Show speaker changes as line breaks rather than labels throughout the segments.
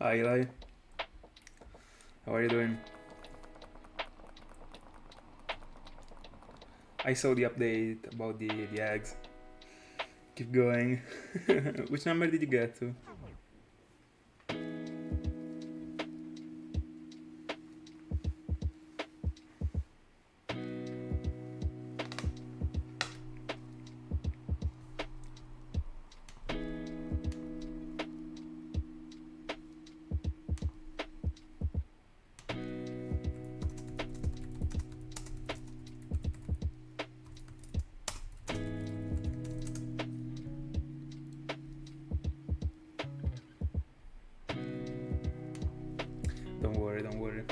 Hi Eli, how are you doing? I saw the update about the eggs. Keep going. Which number did you get to? Don't worry, don't worry.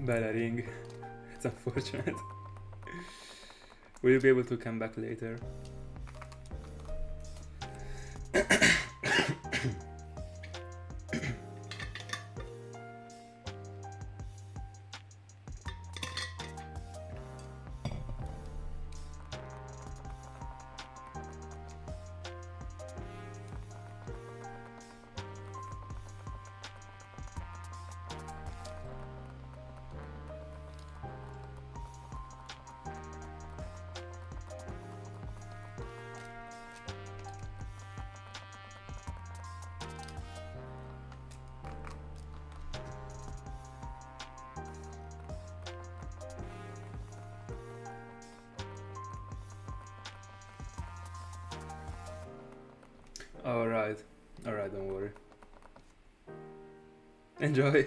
Bella ring. It's unfortunate. Will you be able to come back later? Alright, don't worry. Enjoy.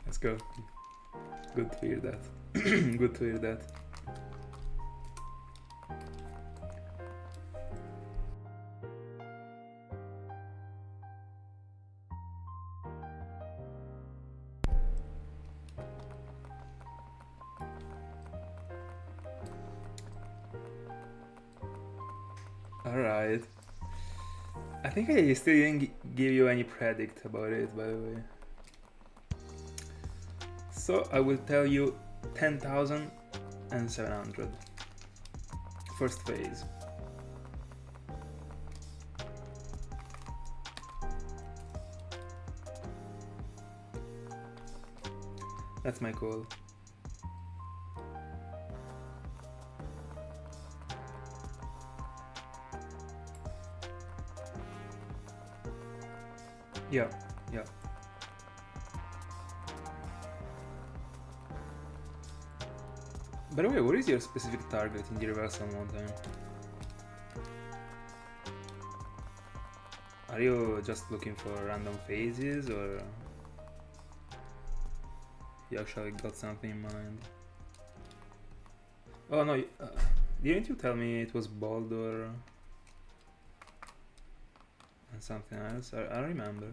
Let's go. Good to hear that. Good to hear that. Alright. I think I still didn't give you any predict about it, by the way. So I will tell you 10,700. First phase. That's my call. Yeah. By the way, what is your specific target in the reversal mountain? Are you just looking for random phases, or you actually got something in mind? Oh no, didn't you tell me it was bold or and something else? I remember.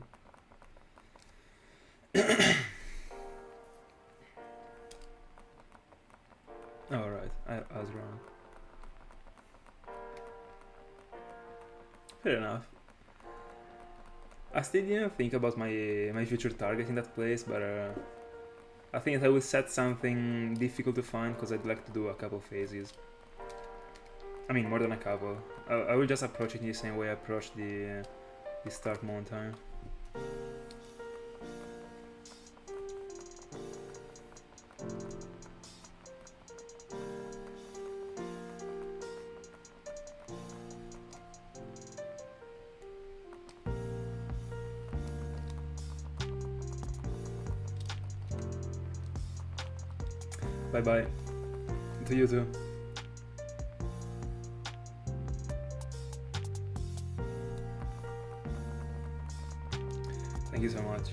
Oh right, I was wrong. Fair enough. I still didn't think about my future target in that place, but I think I will set something difficult to find because I'd like to do a couple phases. I mean, more than a couple. I will just approach it in the same way I approached the start mountain. Bye bye. To you too. Thank you so much.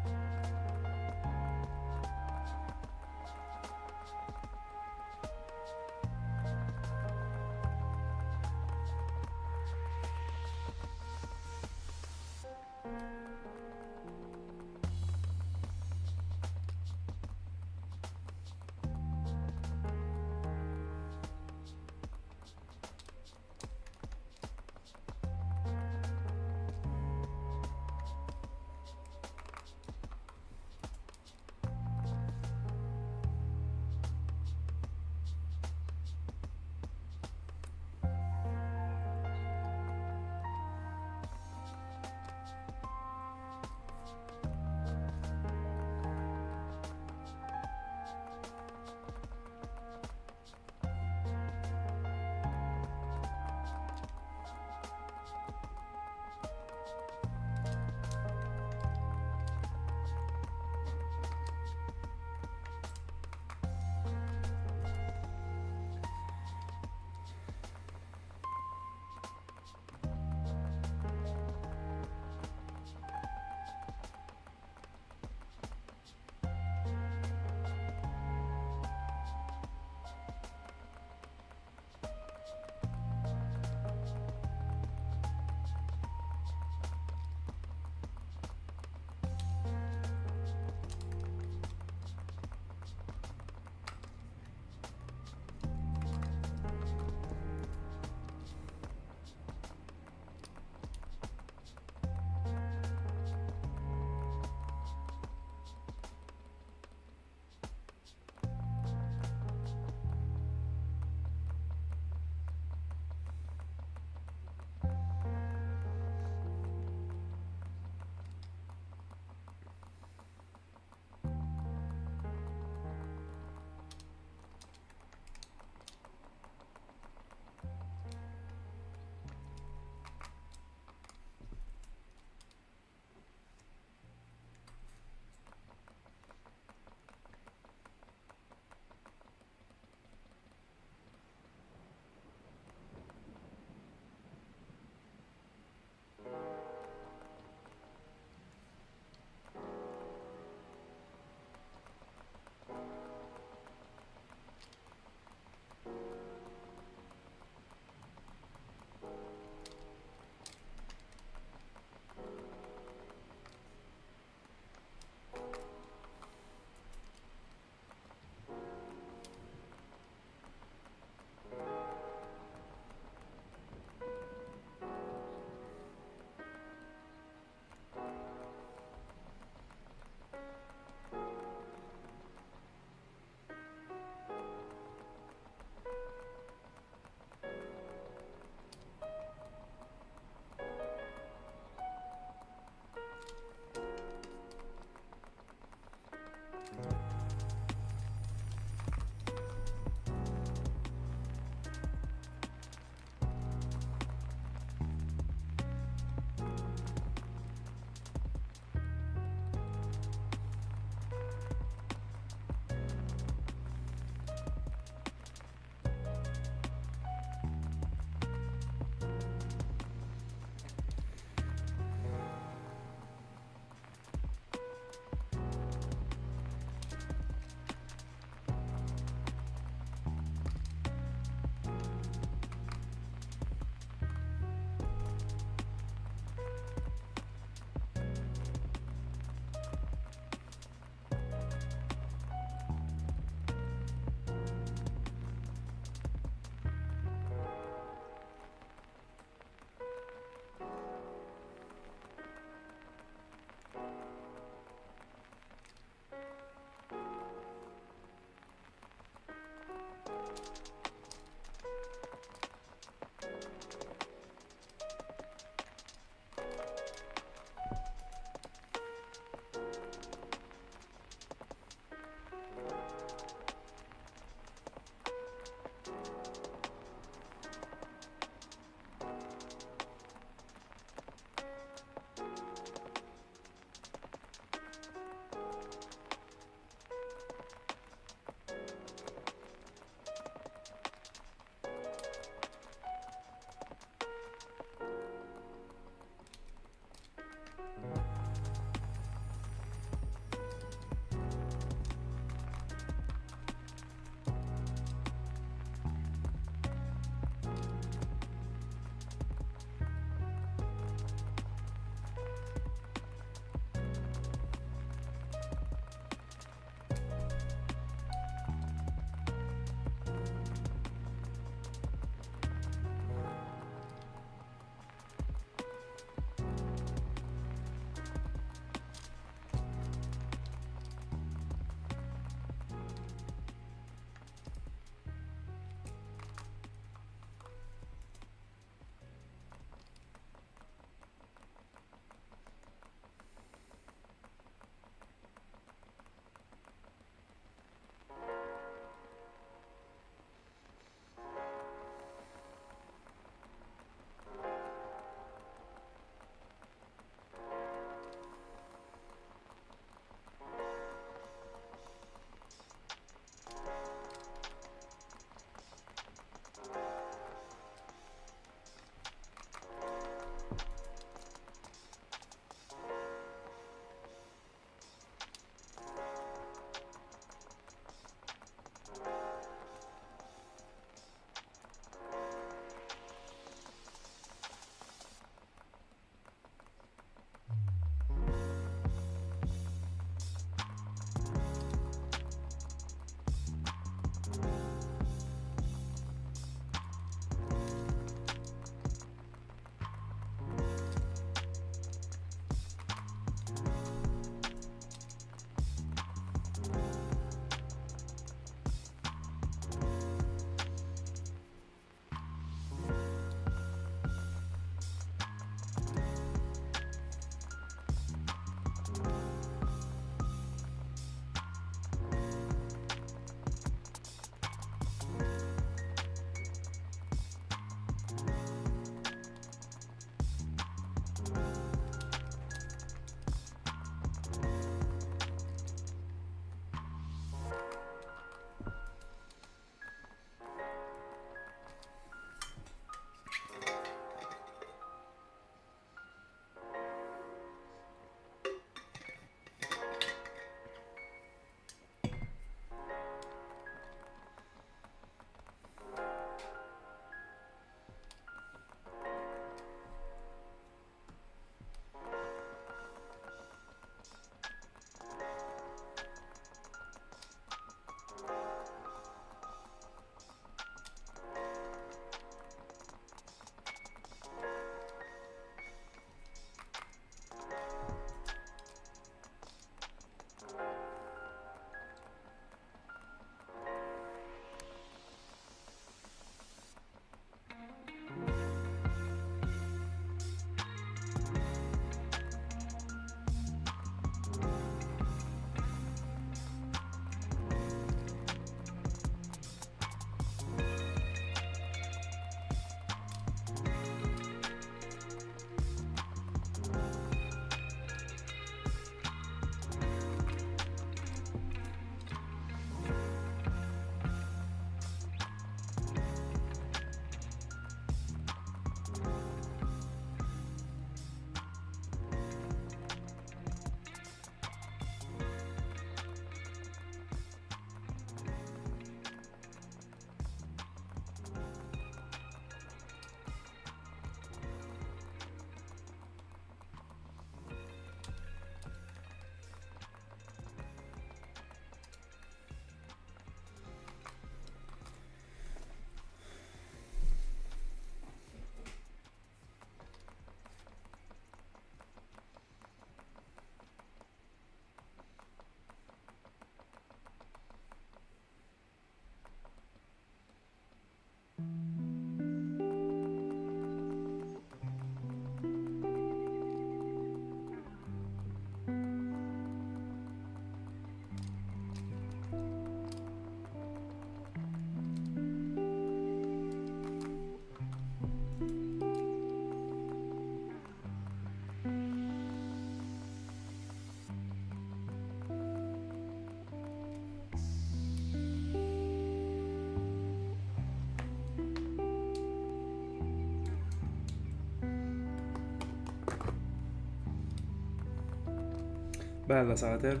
Bella Sater.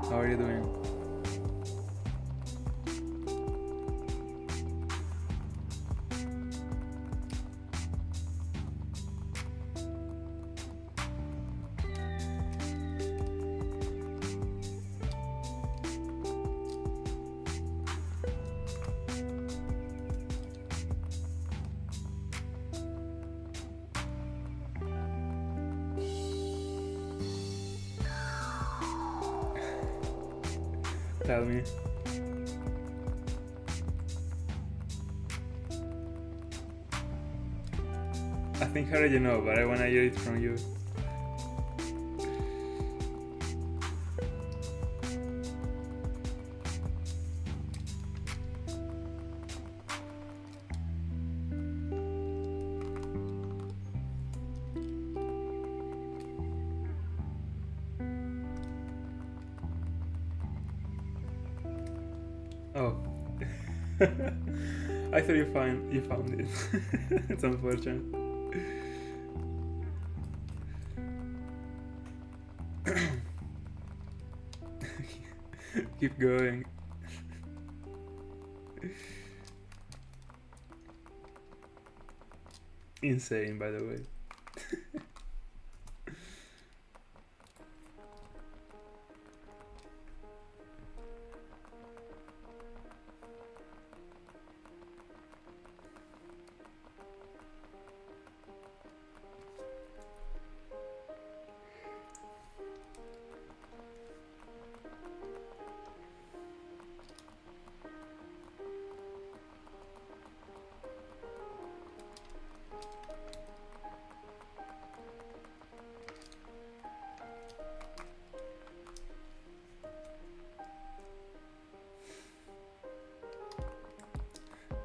How are you doing? Tell me. I think I already know, but I wanna hear it from you. Oh. I thought you found it. It's unfortunate. Keep going. Insane, by the way.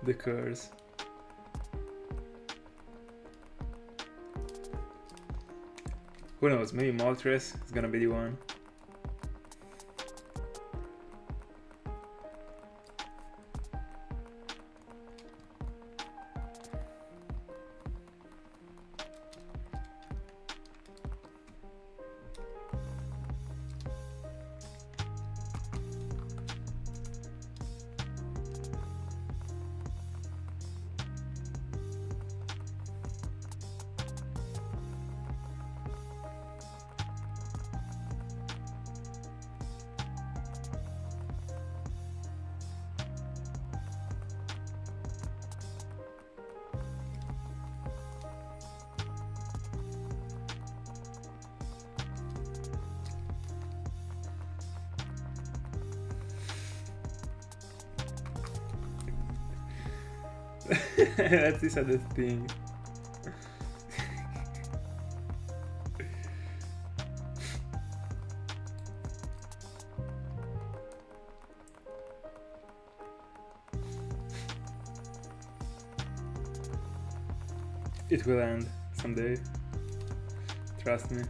The curse. Who knows, maybe Moltres is gonna be the one. That's the saddest thing. It will end someday. Trust me.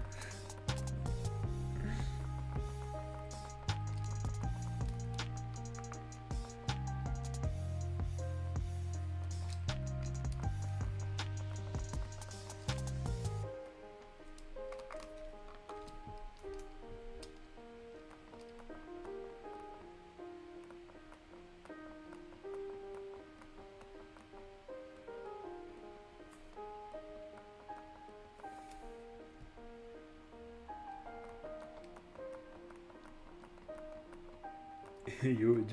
Huge.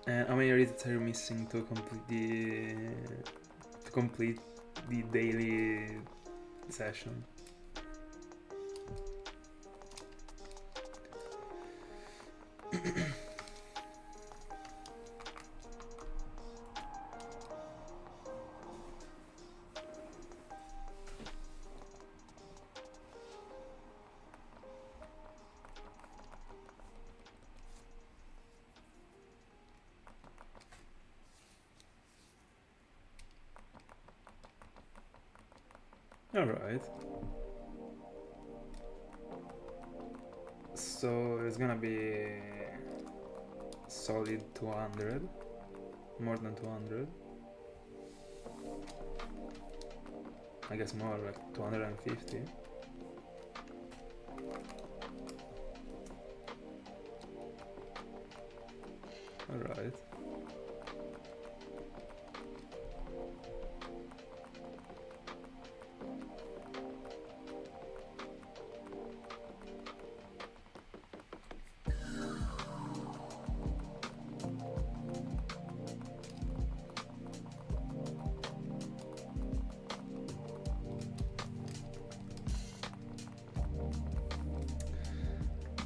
And how many reads are you missing to complete the daily session? Alright. So it's gonna be solid 200, more than 200. I guess more, like 250. Alright.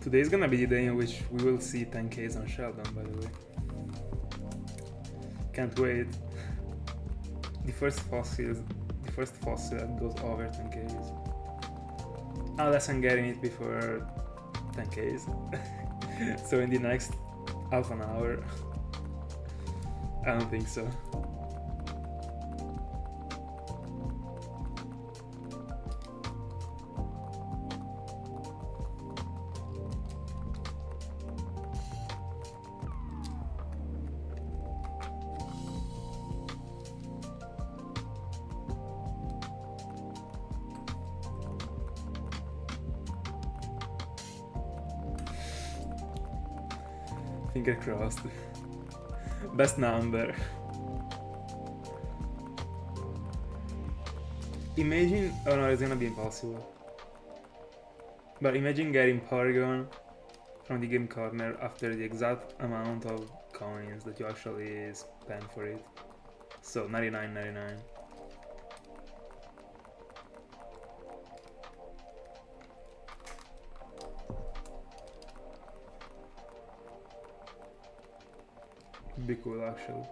Today is gonna be the day in which we will see 10Ks on Sheldon, by the way. Can't wait. The first fossil that goes over 10Ks. Unless I'm getting it before 10Ks. So in the next half an hour. I don't think so. Finger crossed. Best number. Imagine, oh no, it's gonna be impossible. But imagine getting Porygon from the game corner after the exact amount of coins that you actually spend for it. So 99.99. Be cool actually.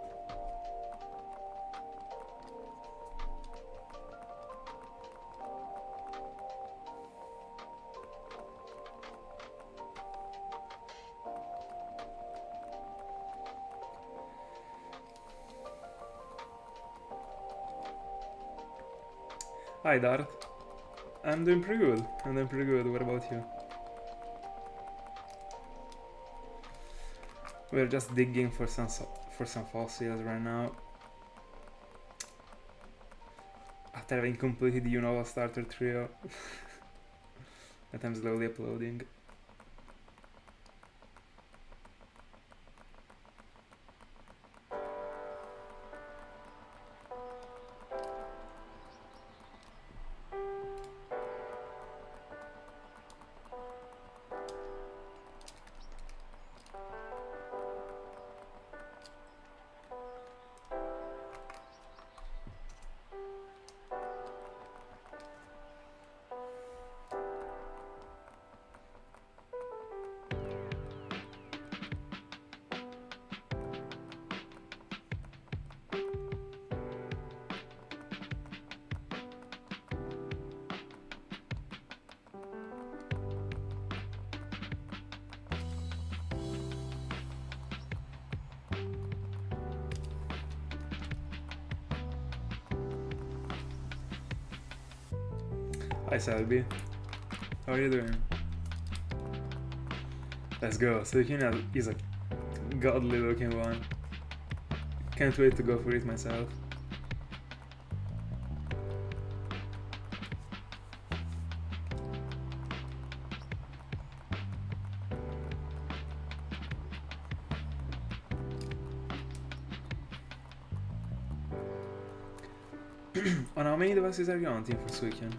Hi Dart. I'm doing pretty good. What about you? We're just digging for some fossils right now. After having completed the Unova starter trio. That I'm slowly uploading. Hi Selby, how are you doing? Let's go, Sukina is a godly looking one. Can't wait to go for it myself. Oh, how many devices are you on Team for Suikian?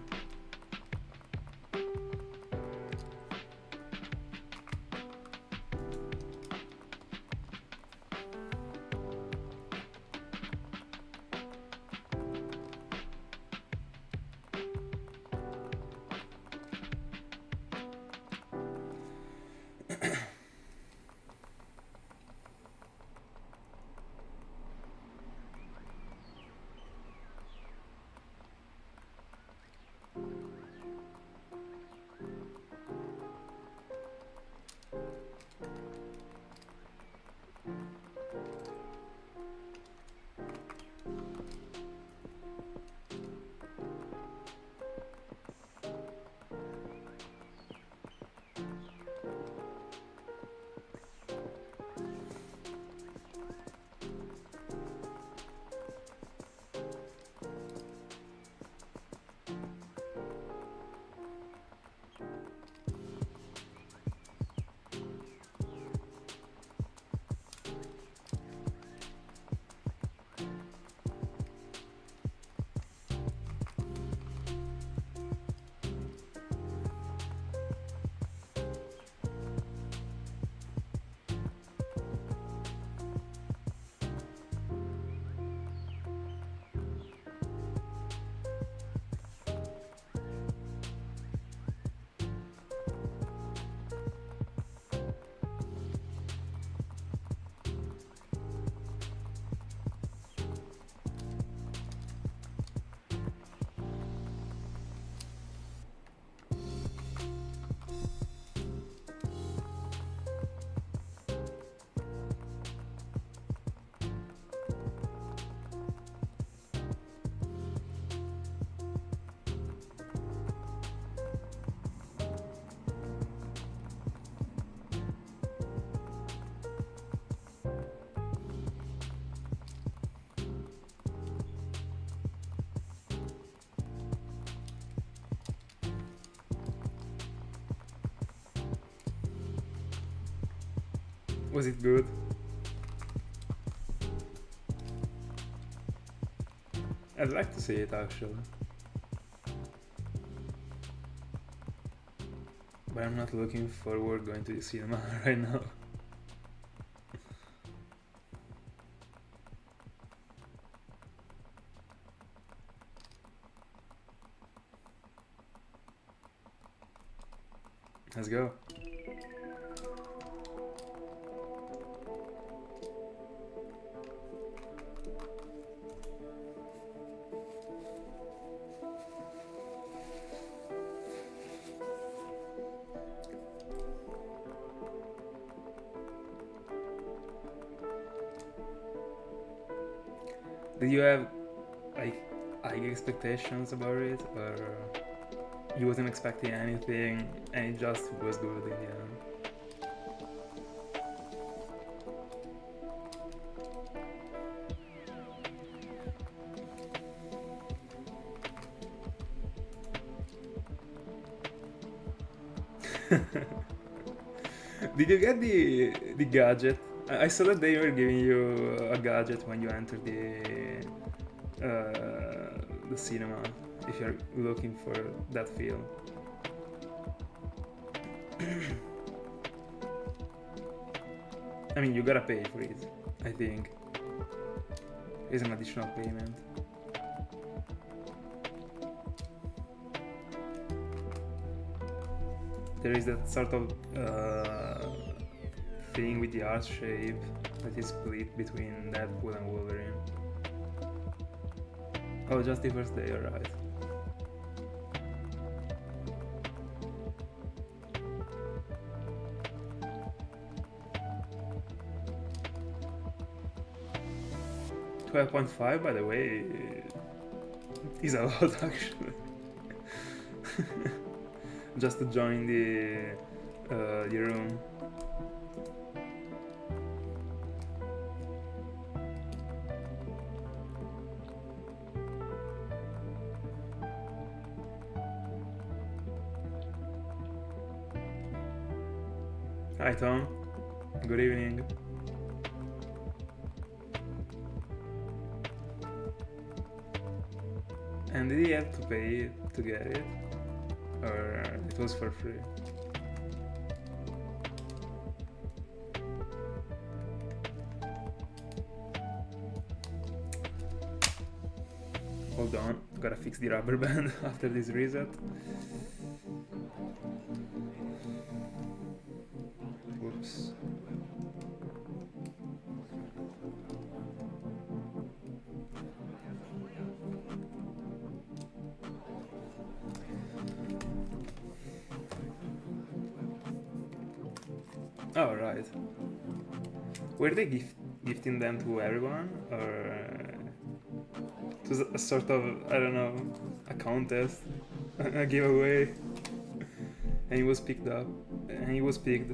Was it good? I'd like to see it actually. But I'm not looking forward going to the cinema right now. Let's go. Did you have like high expectations about it, or you wasn't expecting anything and it just was good in the end? Did you get the gadget? I saw that they were giving you a gadget when you entered the cinema, if you're looking for that film. I mean, you gotta pay for it, I think. It's an additional payment. There is that sort of thing with the heart shape that is split between Deadpool and Wolverine. Oh, just the first day, alright. $12.5, by the way, is a lot actually. Just to join the room. Hi Tom, good evening. And did he have to pay to get it? Or it was for free? Hold on, gotta fix the rubber band after this reset. Whoops. Oh, right. Were they gifting them to everyone? Or it was a sort of, I don't know, a contest? A giveaway? And he was picked up. And he was picked.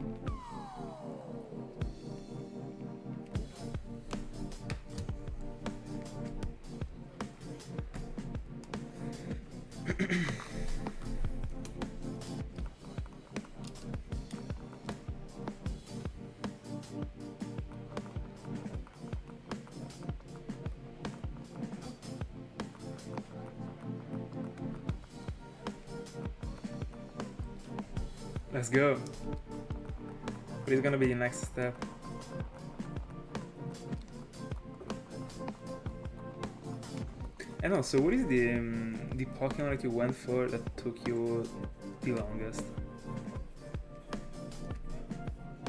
Let's go. What is gonna be the next step? And also, what is the Pokemon that you went for that took you the longest?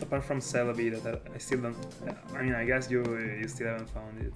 Apart from Celebi, that I still don't. I mean, I guess you still haven't found it.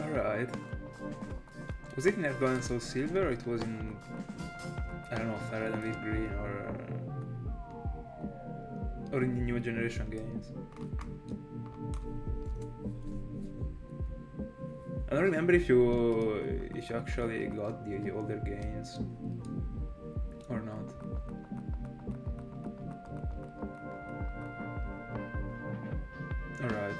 Alright. Was it in Red, Gold and Soul Silver, or it was in, I don't know, Red and Leaf Green, or in the new generation games? I don't remember if you actually got the older games or not. Alright.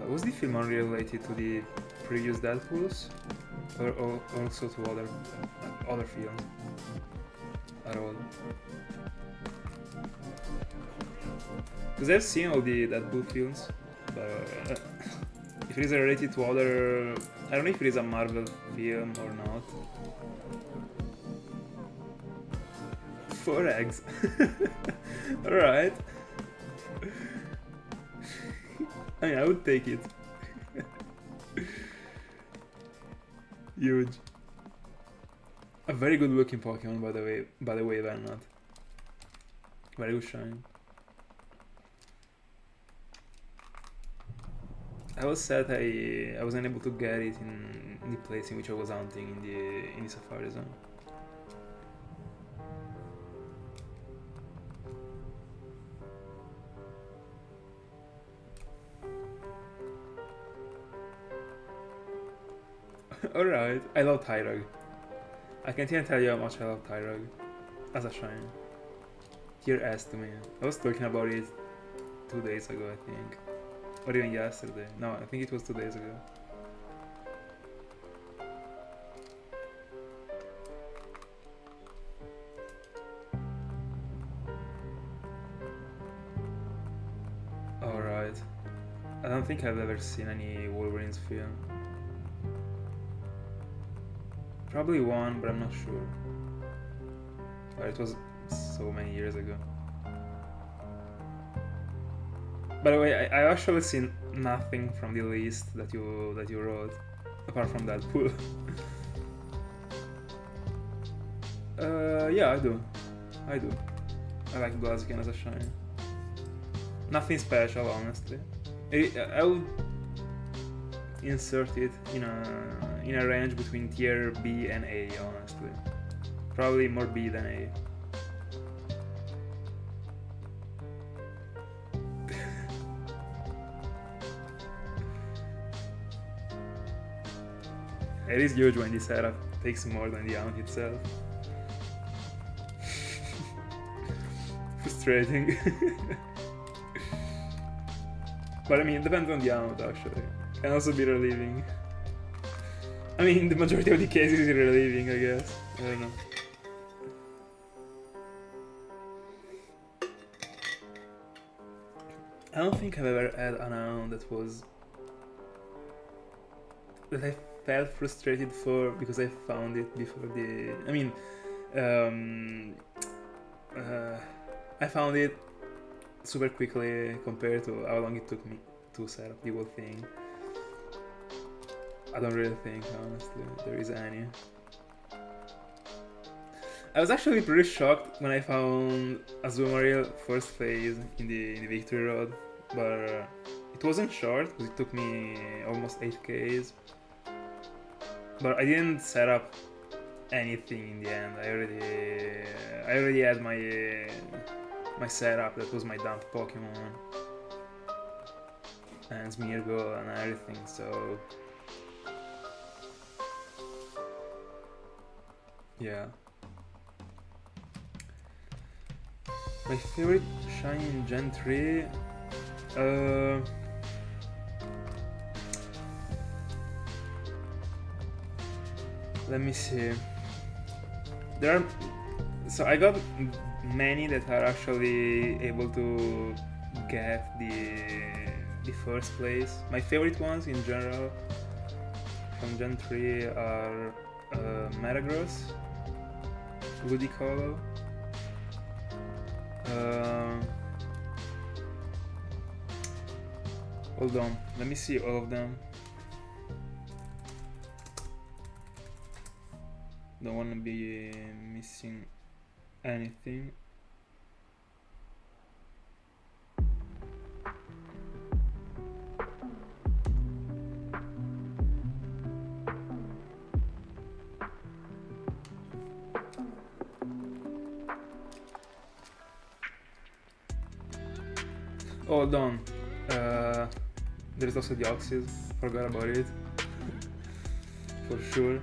Was the film unrelated to the previous Deadpools, or also to other films at all? Because I've seen all the Deadpool films, but if it is related to other, I don't know if it is a Marvel film or not. 4 eggs. Alright. I mean, I would take it. Huge. A very good looking Pokemon, by the way, Venat. Very good shine. I was sad I wasn't able to get it in the place in which I was hunting in the Safari Zone. Alright, I love Tyrug. I can't even tell you how much I love Tyrug as a shine. Tier S to me. I was talking about it 2 days ago, I think. Or even yesterday. No, I think it was 2 days ago. Alright. I don't think I've ever seen any Wolverine's film. Probably one, but I'm not sure. But it was so many years ago. By the way, I actually seen nothing from the list that you wrote, apart from that pool. Yeah, I do. I like Blaziken as a shine. Nothing special, honestly. I would insert it in a range between tier B and A, honestly. Probably more B than A. It is huge when the setup takes more than the hunt itself. Frustrating. But I mean, it depends on the hunt, actually. Can also be relieving. I mean, the majority of the cases is relieving, I guess. I don't know. I don't think I've ever had an hound that I felt frustrated for because I found it before the... I mean, I found it super quickly compared to how long it took me to set up the whole thing. I don't really think, honestly, there is any. I was actually pretty shocked when I found Azumarill first phase in the Victory Road, but it wasn't short because it took me almost 8 Ks. But I didn't set up anything in the end. I already had my setup. That was my dump Pokemon and Smeargle and everything. So yeah. My favorite shiny in Gen 3? Let me see. So I got many that are actually able to get the first place. My favorite ones in general from Gen 3 are Metagross, Ludicolo, hold on, let me see all of them. Don't want to be missing anything. hold on. There's also the Oxys. Forgot about it. For sure.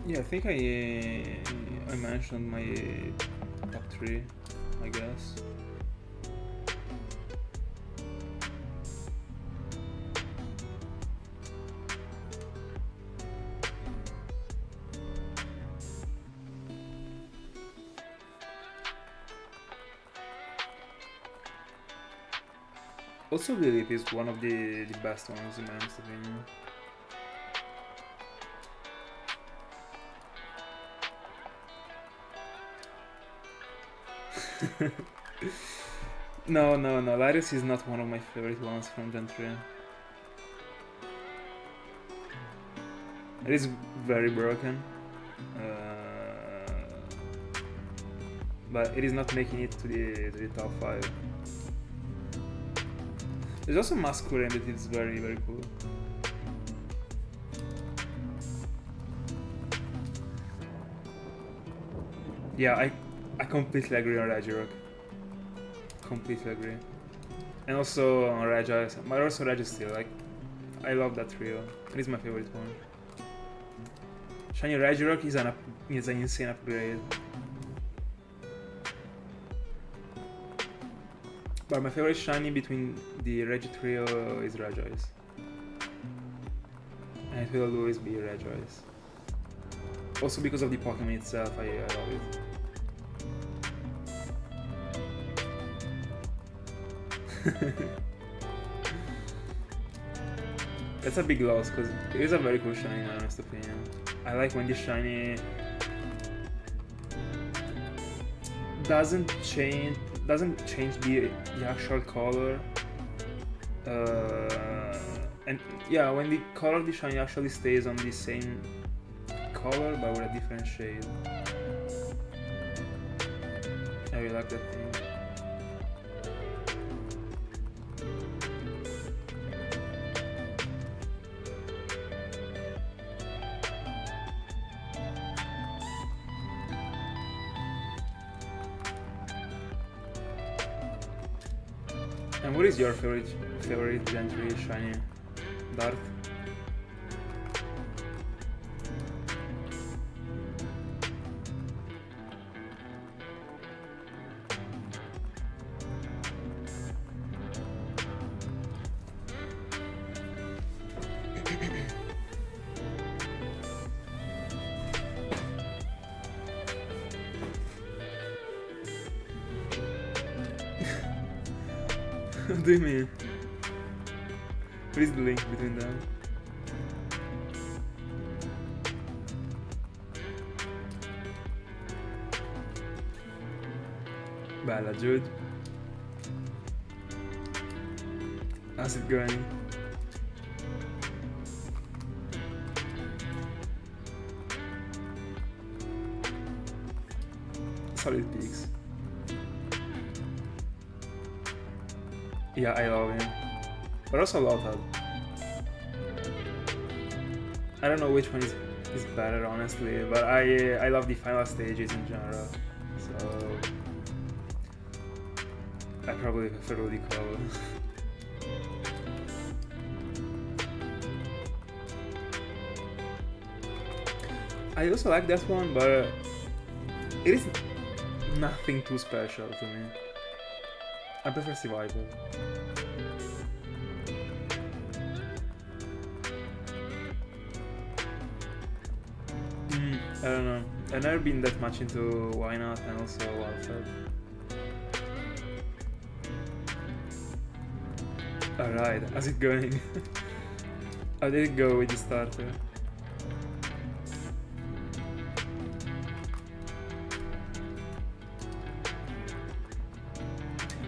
Yeah, I think I mentioned my top 3, I guess. Also, Lileep is one of the best ones in my honest opinion. No, Larius is not one of my favorite ones from Gen 3. It is very broken. But it is not making it to the top 5. There's also Masculine that is very, very cool. Yeah, I completely agree on Regirock. Completely agree. And also on Regis, but also Registeel, like, I love that trio. It is my favorite one. Shiny Regirock is an insane upgrade. But my favorite shiny between the Regi trio is Regis. And it will always be Regis. Also because of the Pokemon itself, I love it. That's a big loss because it is a very cool shiny in my honest opinion. I like when the shiny doesn't change the actual color, and yeah, when the color of the shiny actually stays on the same color but with a different shade. I really like that thing. And what is your favorite Gen 3 shiny? Darth? What do you mean? What is the link between them? Bella Jude. How's it going? Solid peaks. Yeah, I love him. But also Lothar. I don't know which one is better, honestly, but I love the final stages in general. So I probably prefer Ludicolo. I also like that one, but it is nothing too special to me. I prefer Survival. I don't know. I've never been that much into Why Not and also Wildfire. Alright, how's it going? How did it go with the starter?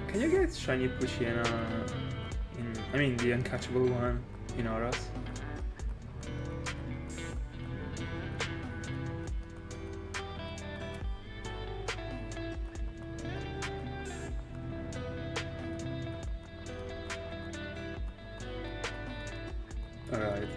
Can you get Shiny Poochyena in, the uncatchable one in Auras? Alright.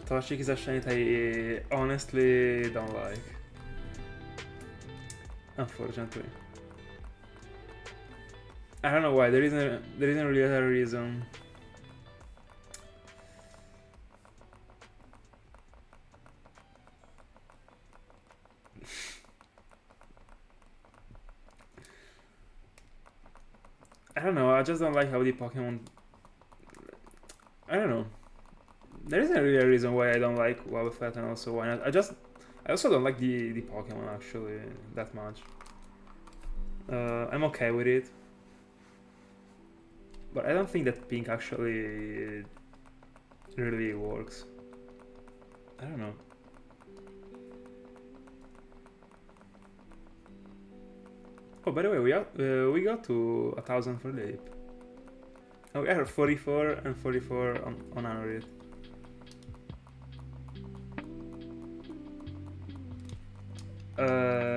Toxic is a shiny I honestly don't like. Unfortunately. I don't know why, there isn't really a reason. I don't know, I just don't like how the Pokemon... I don't know. There isn't really a reason why I don't like Wobbuffet and also why not. I also don't like the Pokemon actually that much. I'm okay with it. But I don't think that pink actually really works. I don't know. Oh, by the way, we got to 1,000 for Lileep. Oh, we are 44 and 44 on Anorith.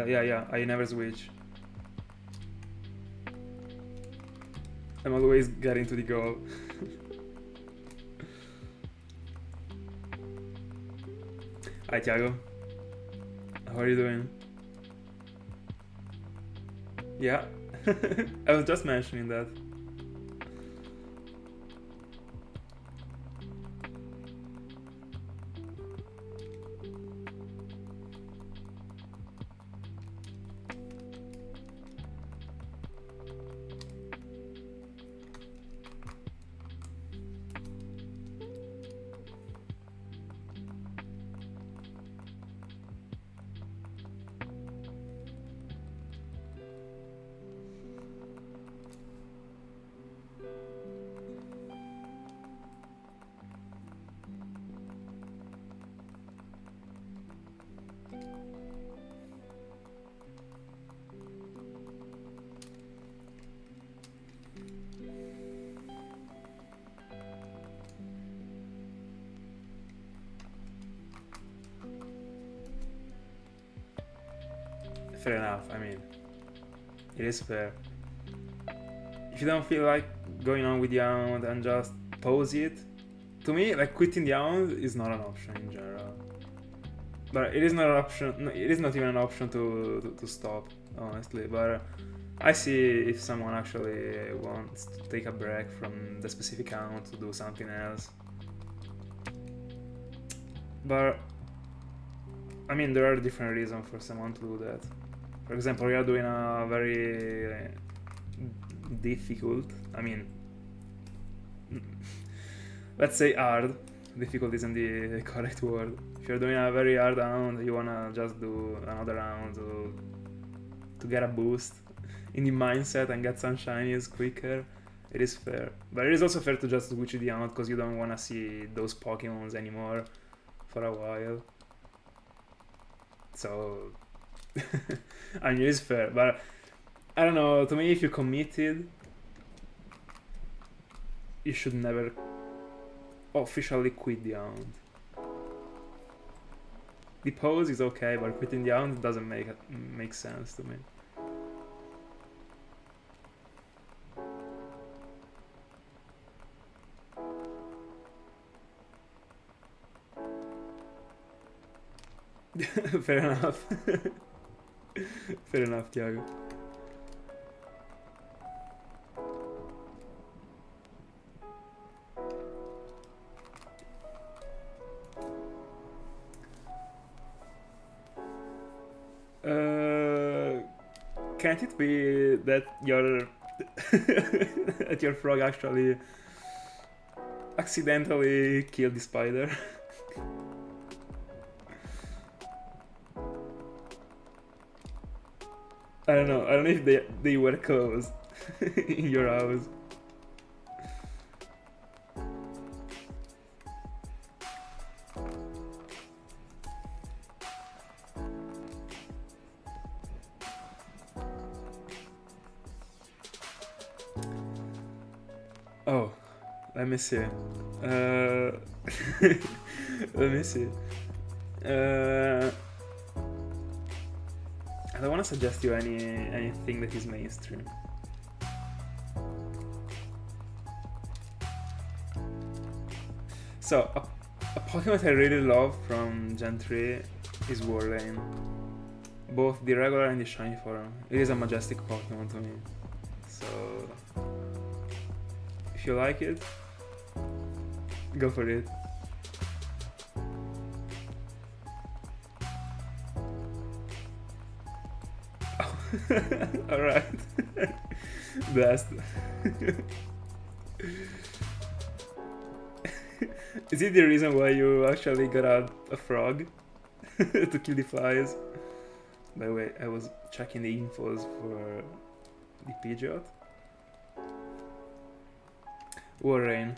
Yeah, I never switch. I'm always getting to the goal. Hi, Thiago. How are you doing? Yeah, I was just mentioning that. Fair enough, I mean, it is fair. If you don't feel like going on with the Hound and just pause it, to me, like quitting the Hound is not an option in general. But it is not an option, it is not even an option to stop, honestly. But I see if someone actually wants to take a break from the specific Hound to do something else. But, I mean, there are different reasons for someone to do that. For example, we are doing a very difficult, I mean, let's say hard, difficult isn't the correct word. If you're doing a very hard round, you wanna just do another round to get a boost in the mindset and get some shinies quicker, it is fair. But it is also fair to just switch the out because you don't wanna see those Pokemons anymore for a while. So... I mean, it is fair, but I don't know, to me, if you're committed, you should never officially quit the Hound. The pose is okay, but quitting the Hound doesn't make sense to me. Fair enough. Fair enough, Thiago. Can't it be that your that your frog actually accidentally killed the spider? I don't know if they were close in your house. Oh, let me see. Let me see. I don't want to suggest you anything that is mainstream. So A Pokemon I really love from Gen 3 is Warlane. Both the regular and the shiny form. It is a majestic Pokemon to me. So if you like it, go for it. Alright. Blast. Is it the reason why you actually got a frog to kill the flies? By the way, I was checking the infos for the Pidgeot. Warrain.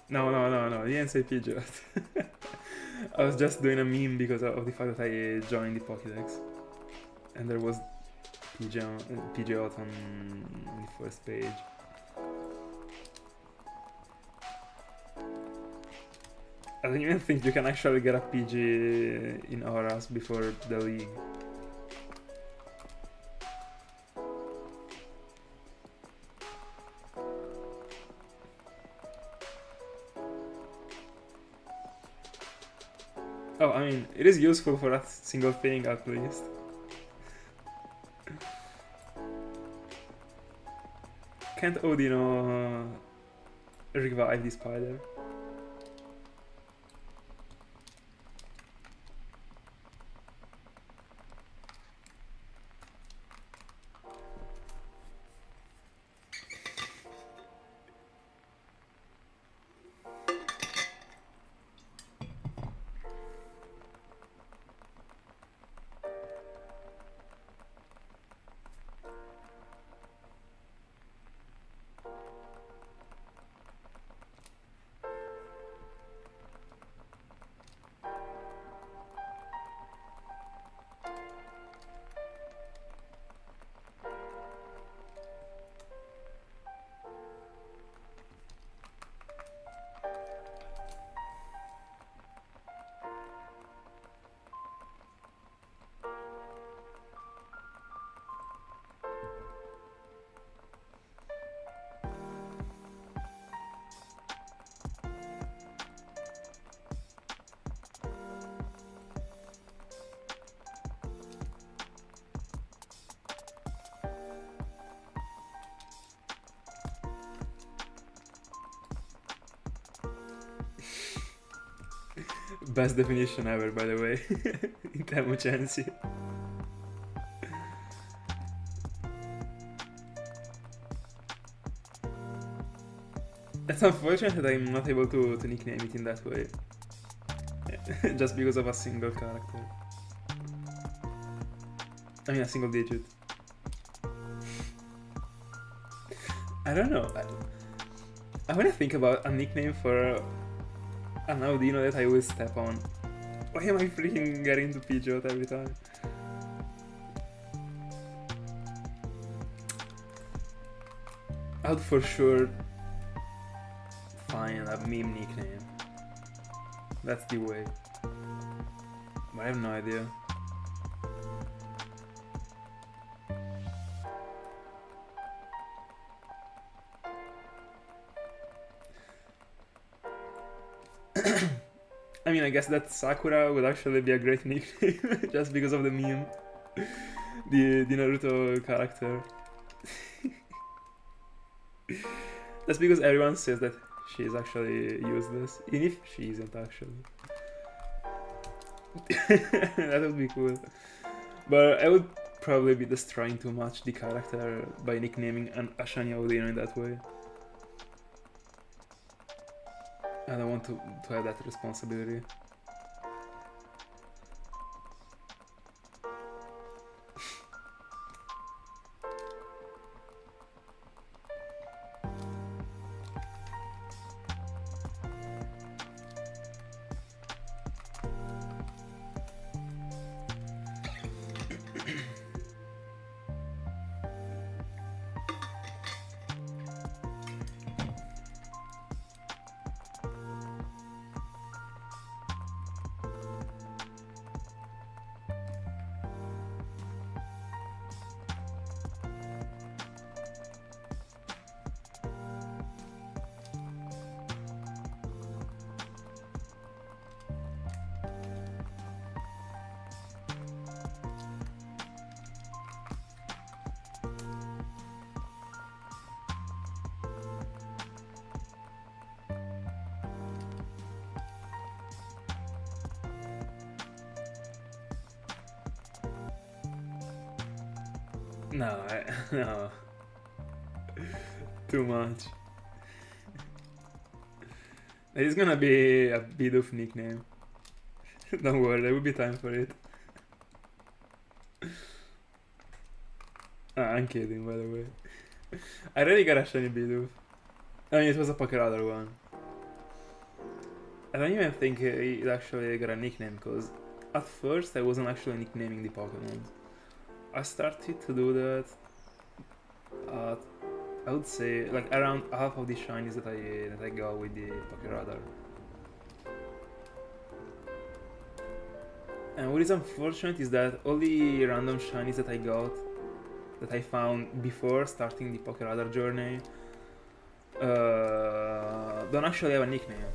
No, you didn't say Pidgeot. I was just doing a meme because of the fact that I joined the Pokédex. And there was Pidgeot on the first page. I don't even think you can actually get a Pidgey in Auras before the league. Oh, I mean, it is useful for a single thing at least. Can't Odino revive the spider? Best definition ever, by the way. Intemuchency. It's unfortunate that I'm not able to nickname it in that way. Just because of a single character. I mean, a single digit. I don't know. I want to think about a nickname for an Audino that I will step on. Why am I freaking getting to Pidgeot every time? I would for sure find a meme nickname. That's the way. But I have no idea. I mean, I guess that Sakura would actually be a great nickname, just because of the meme. The Naruto character. That's because everyone says that she is actually useless, even if she isn't actually. That would be cool. But I would probably be destroying too much the character by nicknaming a shiny Audino in that way. I don't want to have that responsibility. No, no. Too much. It's gonna be a bit of nickname. Don't worry, there will be time for it. I'm kidding, by the way. I really got a shiny Bidoof. I mean, it was a Pokerother one. I don't even think it actually got a nickname, because at first I wasn't actually nicknaming the Pokemon. I started to do that at, I would say, like around half of the shinies that I got with the Pokerother. And what is unfortunate is that all the random shinies that I got, that I found before starting the Pokerother journey, don't actually have a nickname.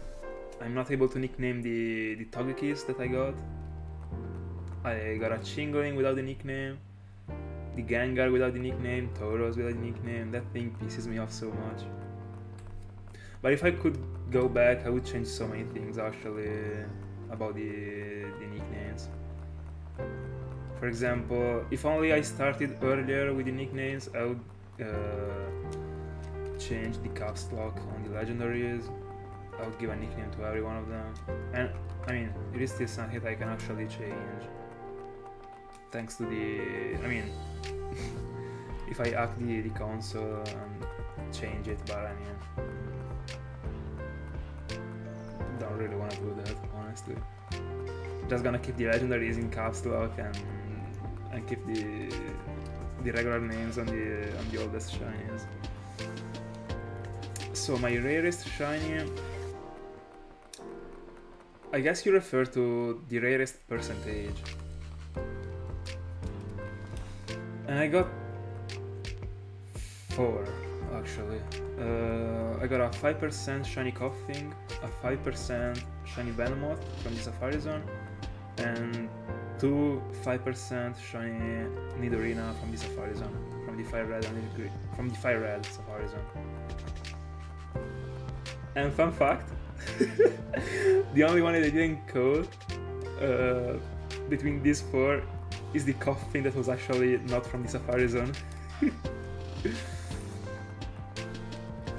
I'm not able to nickname the Togekis that I got. I got a Chingling without the nickname, the Gengar without the nickname, Tauros without the nickname. That thing pisses me off so much. But if I could go back, I would change so many things actually about the nicknames. For example, if only I started earlier with the nicknames, I would change the caps lock on the legendaries. I would give a nickname to every one of them. And I mean, it is still something that I can actually change. Thanks to the, I mean, if I hack the console and change it, but I mean, don't really want to do that, honestly. Just gonna keep the legendaries in caps lock and keep the regular names on the oldest shinies. So my rarest shiny, I guess you refer to the rarest percentage. And I got 4 actually. I got a 5% shiny Coughing, a 5% shiny Venomoth from the Safari Zone, and 2 5% shiny Nidorina from the Safari Zone, from the Fire Red Safari Zone. And fun fact, the only one that I didn't code between these 4 is the Coughing that was actually not from the Safari Zone.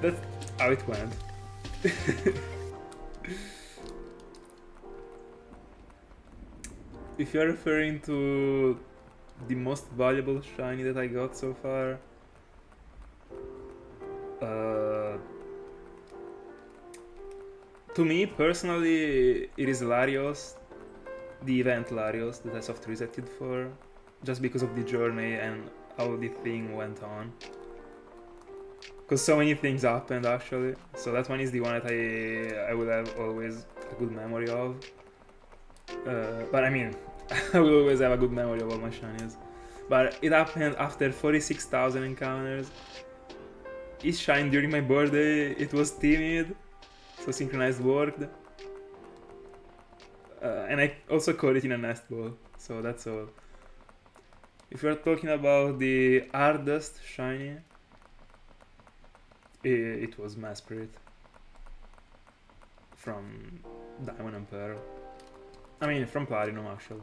That's how it went. If you're referring to the most valuable shiny that I got so far, to me personally, it is Larios, the event Larios that I soft resetted for, just because of the journey and how the thing went on. Because so many things happened actually, so that one is the one that I will have always a good memory of. But I mean, I will always have a good memory of all my shinies. But it happened after 46,000 encounters. Each shine during my birthday, it was timid, so synchronized worked. And I also caught it in a nest ball, so that's all. If you're talking about the hardest shiny, it was Maspirit from Diamond and Pearl. I mean, from Platinum actually.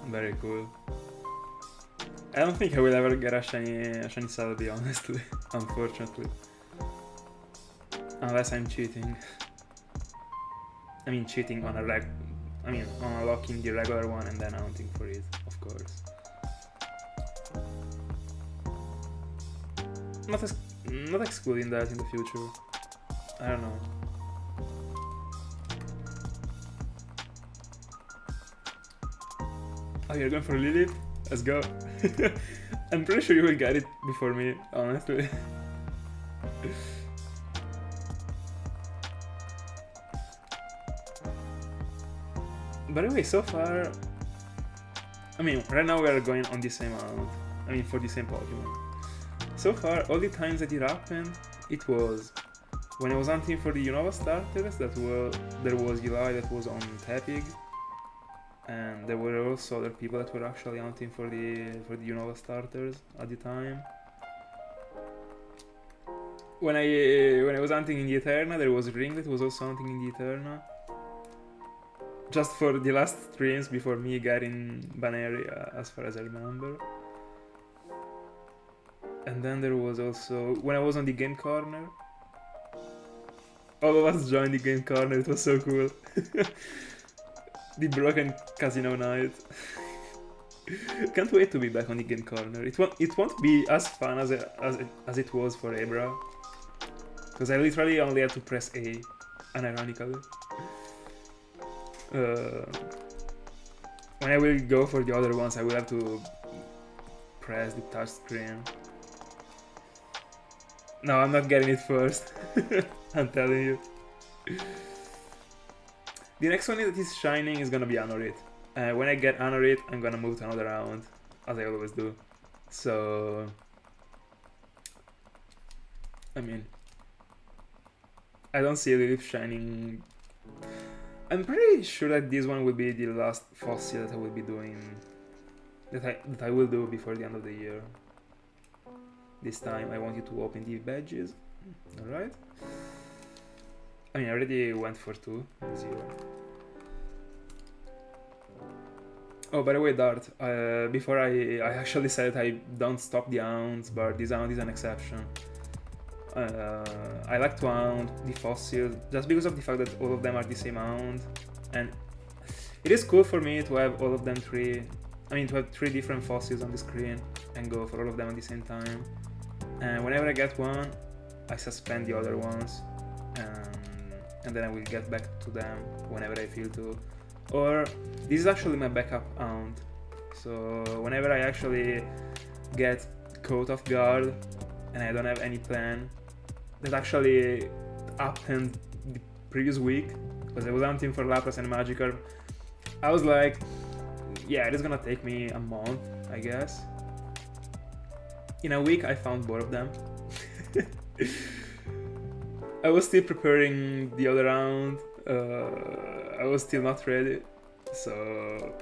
Very cool. I don't think I will ever get a shiny Celebi, honestly, unfortunately. Unless I'm cheating. I mean cheating on on unlocking the regular one and then hunting for it, of course. Not excluding that in the future. I don't know. Oh, you're going for Lileep? Let's go. I'm pretty sure you will get it before me, honestly. By the way, so far, I mean, right now we are going on the same amount. I mean, for the same Pokemon. So far, all the times that it happened, it was when I was hunting for the Unova starters. There was Eli that was on Tepig, and there were also other people that were actually hunting for the Unova starters at the time. When I was hunting in the Eterna, there was Ring that was also hunting in the Eterna. Just for the last streams before me getting Baneri, as far as I remember. And then there was also, when I was on the game corner, all of us joined the game corner, it was so cool. The broken casino night. Can't wait to be back on the game corner. It won't be as fun as it was for Abra. Because I literally only had to press A, unironically. When I will go for the other ones, I will have to press the touch screen. No, I'm not getting it first. I'm telling you. The next one that is shining is gonna be Anorith. When I get Anorith, I'm gonna move to another round, as I always do. So, I mean, I don't see Lileep shining. I'm pretty sure that this one will be the last fossil that I will be doing, that I will do before the end of the year. This time I want you to open the badges. Alright. I mean, I already went for 2, 0. Oh, by the way, Dart, before I actually said I don't stop the hounds, but this hound is an exception. I like to hound the fossils just because of the fact that all of them are the same hound, and it is cool for me to have all of them to have 3 different fossils on the screen and go for all of them at the same time. And whenever I get one, I suspend the other ones, and then I will get back to them whenever I feel to. Or this is actually my backup hound, so whenever I actually get caught off guard and I don't have any plan, that actually happened the previous week, because I was hunting for Lapras and Magikarp. I was like, yeah, it is gonna take me a month, I guess. In a week I found both of them. I was still preparing the other round, I was still not ready, so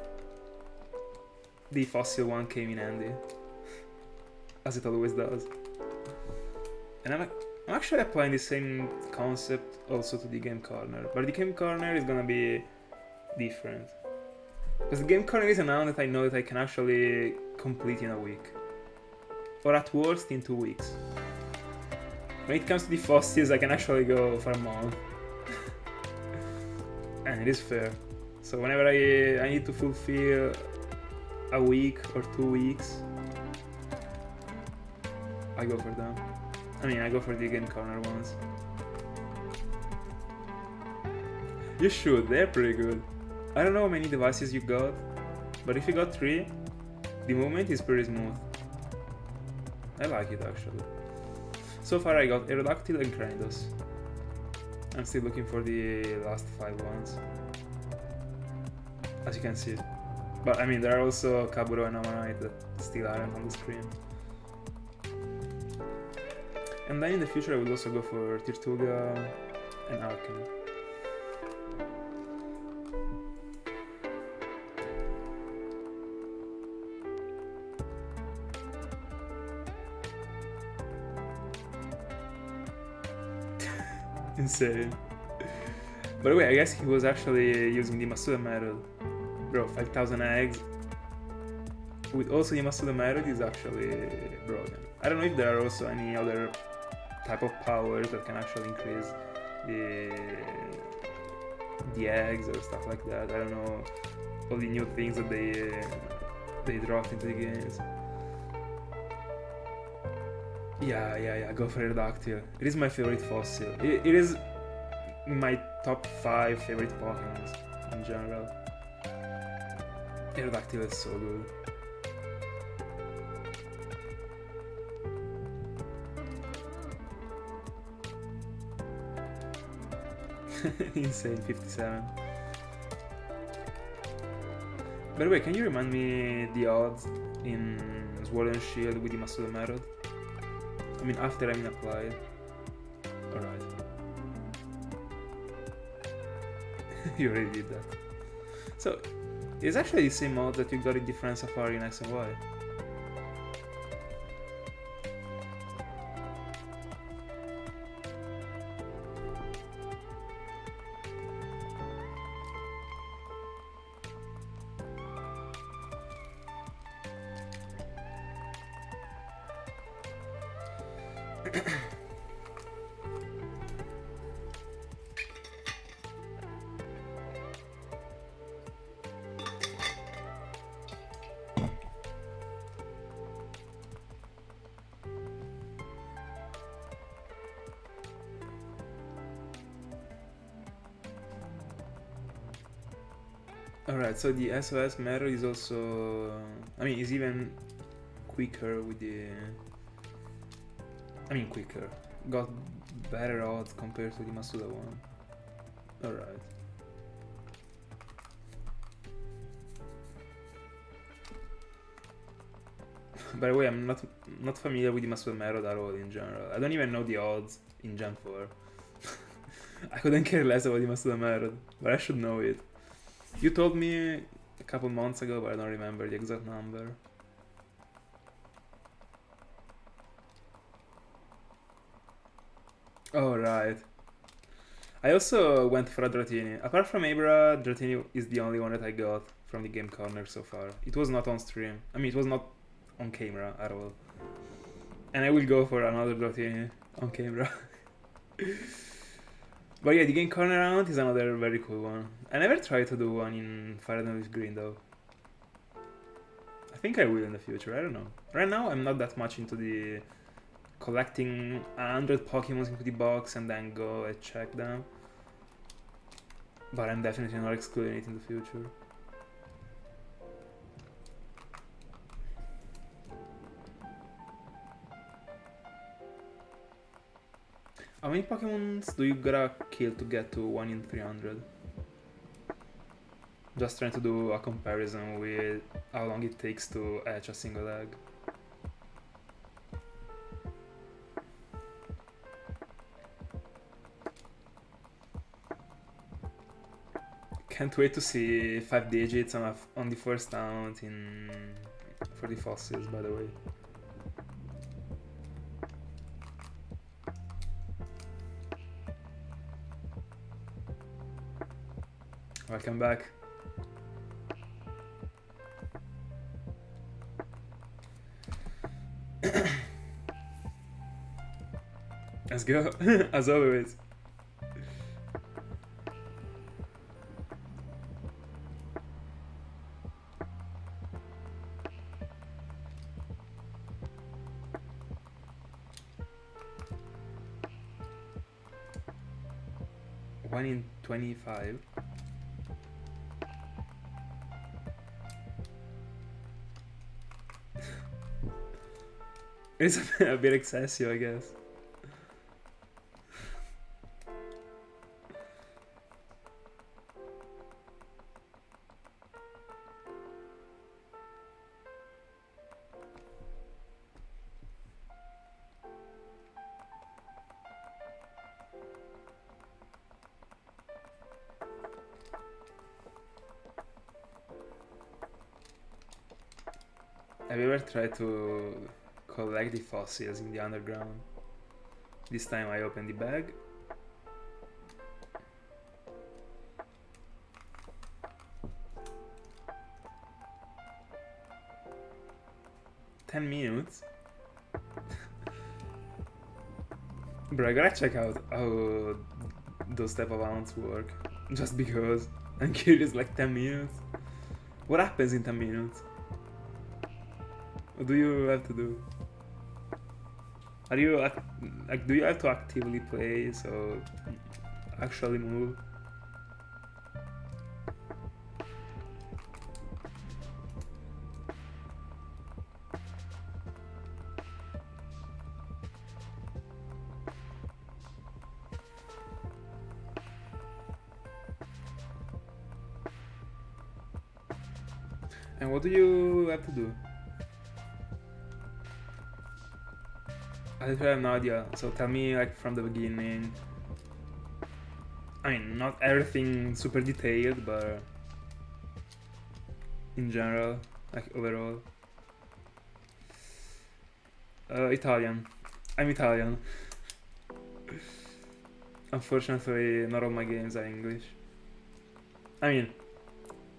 the fossil one came in handy, as it always does. And I'm actually applying the same concept also to the game corner, but the game corner is gonna be different. Because the game corner is an hound that I know that I can actually complete in a week. Or at worst in 2 weeks. When it comes to the fossils, I can actually go for a month. And it is fair. So whenever I need to fulfill a week or 2 weeks, I go for them. I mean, I go for the game corner ones. You should, they're pretty good. I don't know how many devices you got, but if you got 3, the movement is pretty smooth. I like it actually. So far I got Aerodactyl and Cranidos. I'm still looking for the last 5 ones, as you can see. But I mean, there are also Kaburo and Ammonite that still aren't on the screen. And then in the future I will also go for Tirtuga and Arcan. Insane. By the way, I guess he was actually using the Masuda method. Bro, 5000 eggs with also the Masuda method is actually broken. I don't know if there are also any other type of powers that can actually increase the eggs or stuff like that. I don't know all the new things that they dropped into the games. Yeah, go for Aerodactyl. It is my favorite fossil. It is my top 5 favorite Pokemon in general. Aerodactyl is so good. Insane, 57. By the way, can you remind me the odds in Sword and Shield with the Masuda method? I mean, after applied. Alright. You already did that. So, it's actually the same mod that you got in different Safari in X and Y. Alright, so the SOS method is also, I mean, is even quicker with the, quicker, got better odds compared to the Masuda one. Alright. By the way, I'm not familiar with the Masuda method at all in general. I don't even know the odds in Gen 4. I couldn't care less about the Masuda method, but I should know it. You told me a couple months ago, but I don't remember the exact number. Oh, right. I also went for a Dratini. Apart from Abra, Dratini is the only one that I got from the game corner so far. It was not on stream. I mean, it was not on camera at all. And I will go for another Dratini on camera. But yeah, the game corner round is another very cool one. I never tried to do one in Fire and Leaf Green though. I think I will in the future, I don't know. Right now I'm not that much into the collecting 100 Pokemon into the box and then go and check them. But I'm definitely not excluding it in the future. How many Pokemons do you gotta kill to get to 1 in 300? Just trying to do a comparison with how long it takes to hatch a single egg. Can't wait to see 5 digits on the first count for the fossils, by the way. Welcome back. Let's go, as always. One in 25. It's a bit excessive, I guess. Have you ever tried to collect the fossils in the underground? This time I opened the bag. $10 Bro, I gotta check out how those type of amounts work. Just because I'm curious, like 10 minutes. What happens in 10 minutes? What do you have to do? Are you like, do you have to actively play, so actually move? And what do you have to do? I literally have no idea, so tell me like from the beginning. I mean, not everything super detailed, but in general, like overall. Italian. I'm Italian. Unfortunately, not all my games are English. I mean,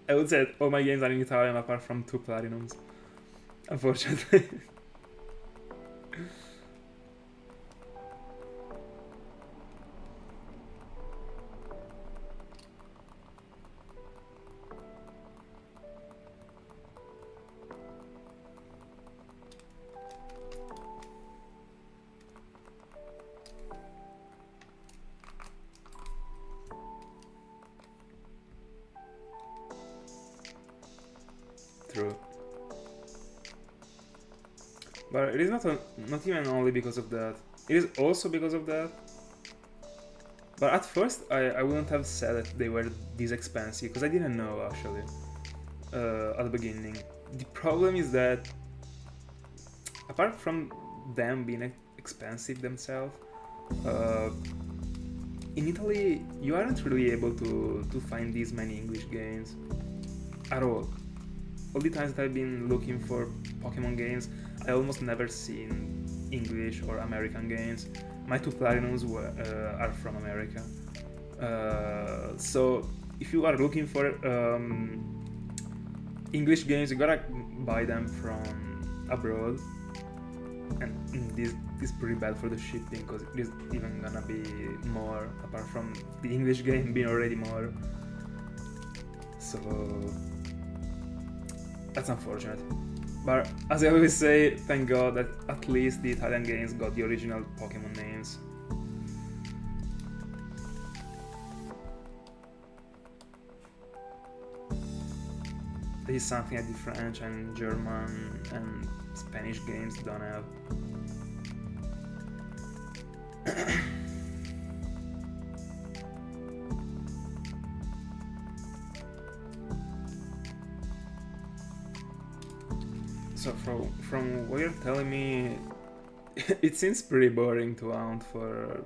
I would say all my games are in Italian apart from 2 Platinums. Unfortunately. True. But it is not even only because of that. It is also because of that. But at first, I wouldn't have said that they were this expensive, because I didn't know actually at the beginning. The problem is that apart from them being expensive themselves, in Italy you aren't really able to find these many English games at all. All the times that I've been looking for Pokemon games, I almost never seen English or American games. My 2 Platinums are from America. So if you are looking for English games, you gotta buy them from abroad. And this is pretty bad for the shipping, because it is even gonna be more, apart from the English game being already more. So that's unfortunate. But as I always say, thank God that at least the Italian games got the original Pokemon names. This is something that the French and German and Spanish games don't have. So from what you're telling me, it seems pretty boring to hunt for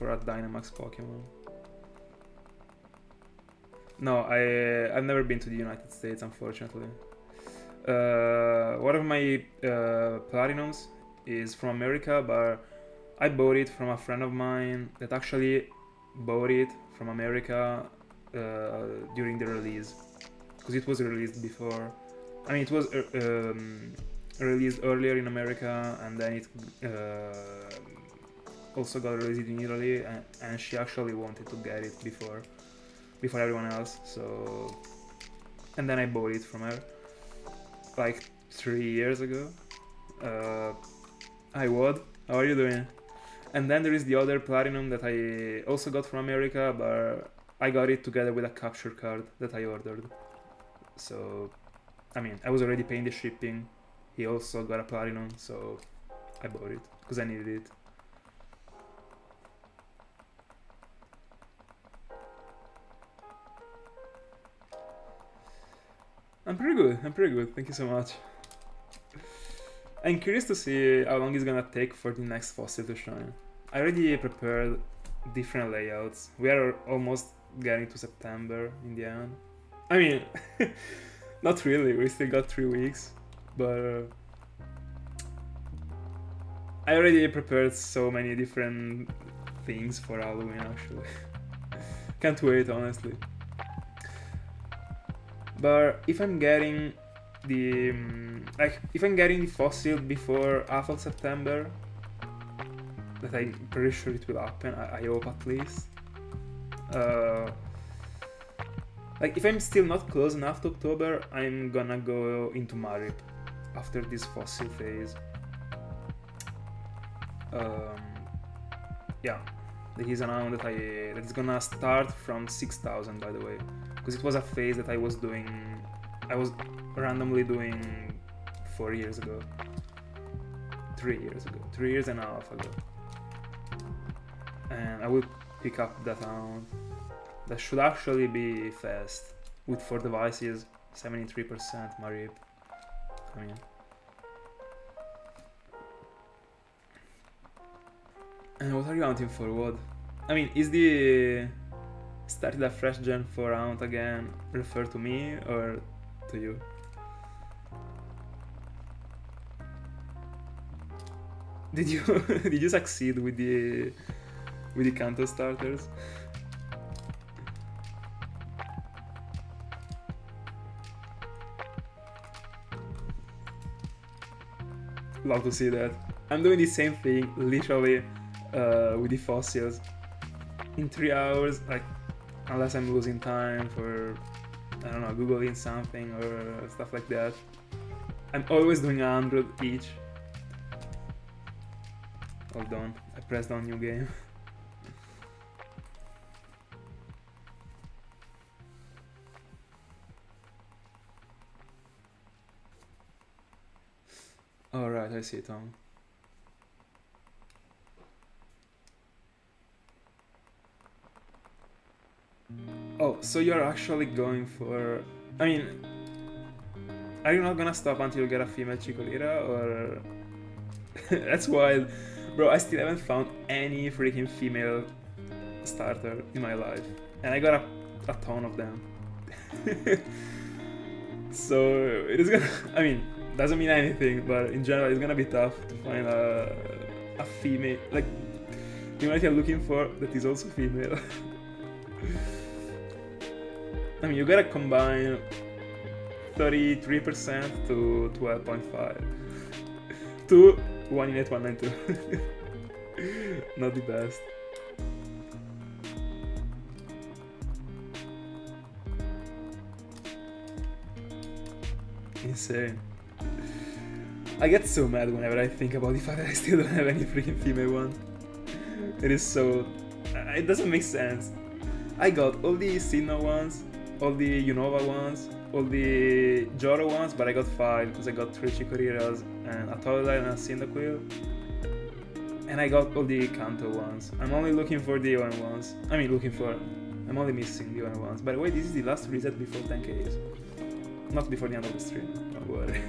a Dynamax Pokemon. No, I've never been to the United States, unfortunately. One of my Platinums is from America, but I bought it from a friend of mine that actually bought it from America during the release, because it was released before. I mean, it was released earlier in America, and then it also got released in Italy, and she actually wanted to get it before everyone else. So, and then I bought it from her like 3 years ago. Hi Wad, how are you doing? And then there is the other Platinum that I also got from America, but I got it together with a capture card that I ordered. So, I mean, I was already paying the shipping. He also got a Platinum, so I bought it because I needed it. I'm pretty good, thank you so much. I'm curious to see how long it's gonna take for the next fossil to shine. I already prepared different layouts. We are almost getting to September in the end. I mean, not really, we still got 3 weeks, but I already prepared so many different things for Halloween actually. Can't wait, honestly. But if I'm getting the fossil before half of September, that I'm pretty sure it will happen, I hope at least. Like if I'm still not close enough to October, I'm gonna go into Marip after this fossil phase. Yeah, there is an amount that is gonna start from 6,000, by the way, because it was a phase that I was randomly doing 4 years ago, 3 years and a half ago, and I will pick up that amount. That should actually be fast with 4 devices, 73% Mareep. I mean. And what are you hunting for? What? I mean, is the started a fresh gen for round again refer to me or to you? Did you did you succeed with the Kanto starters? Love to see that. I'm doing the same thing literally with the fossils. In 3 hours, like, unless I'm losing time for, I don't know, googling something or stuff like that, I'm always doing 100 each. Hold on, I pressed on new game. Alright, I see it, Tom. Oh, so you're actually going for... I mean, are you not gonna stop until you get a female Chikorita, or... That's wild. Bro, I still haven't found any freaking female starter in my life. And I got a ton of them. So, it is gonna... I mean, doesn't mean anything, but in general it's gonna be tough to find a female... Like, the one you're looking for that is also female. I mean, you gotta combine 33% to 12.5 to 1 in 8192. Not the best. Insane. I get so mad whenever I think about the fact that I still don't have any freaking female one. It is so... It doesn't make sense. I got all the Sinnoh ones, all the Unova ones, all the Joro ones, but I got 5 because I got 3 Chikoritas and a Totodile and a Cyndaquil. And I got all the Kanto ones. I'm only looking for the ON ones. I mean, I'm only missing the ON ones. By the way, this is the last reset before 10Ks. Not before the end of the stream, don't worry.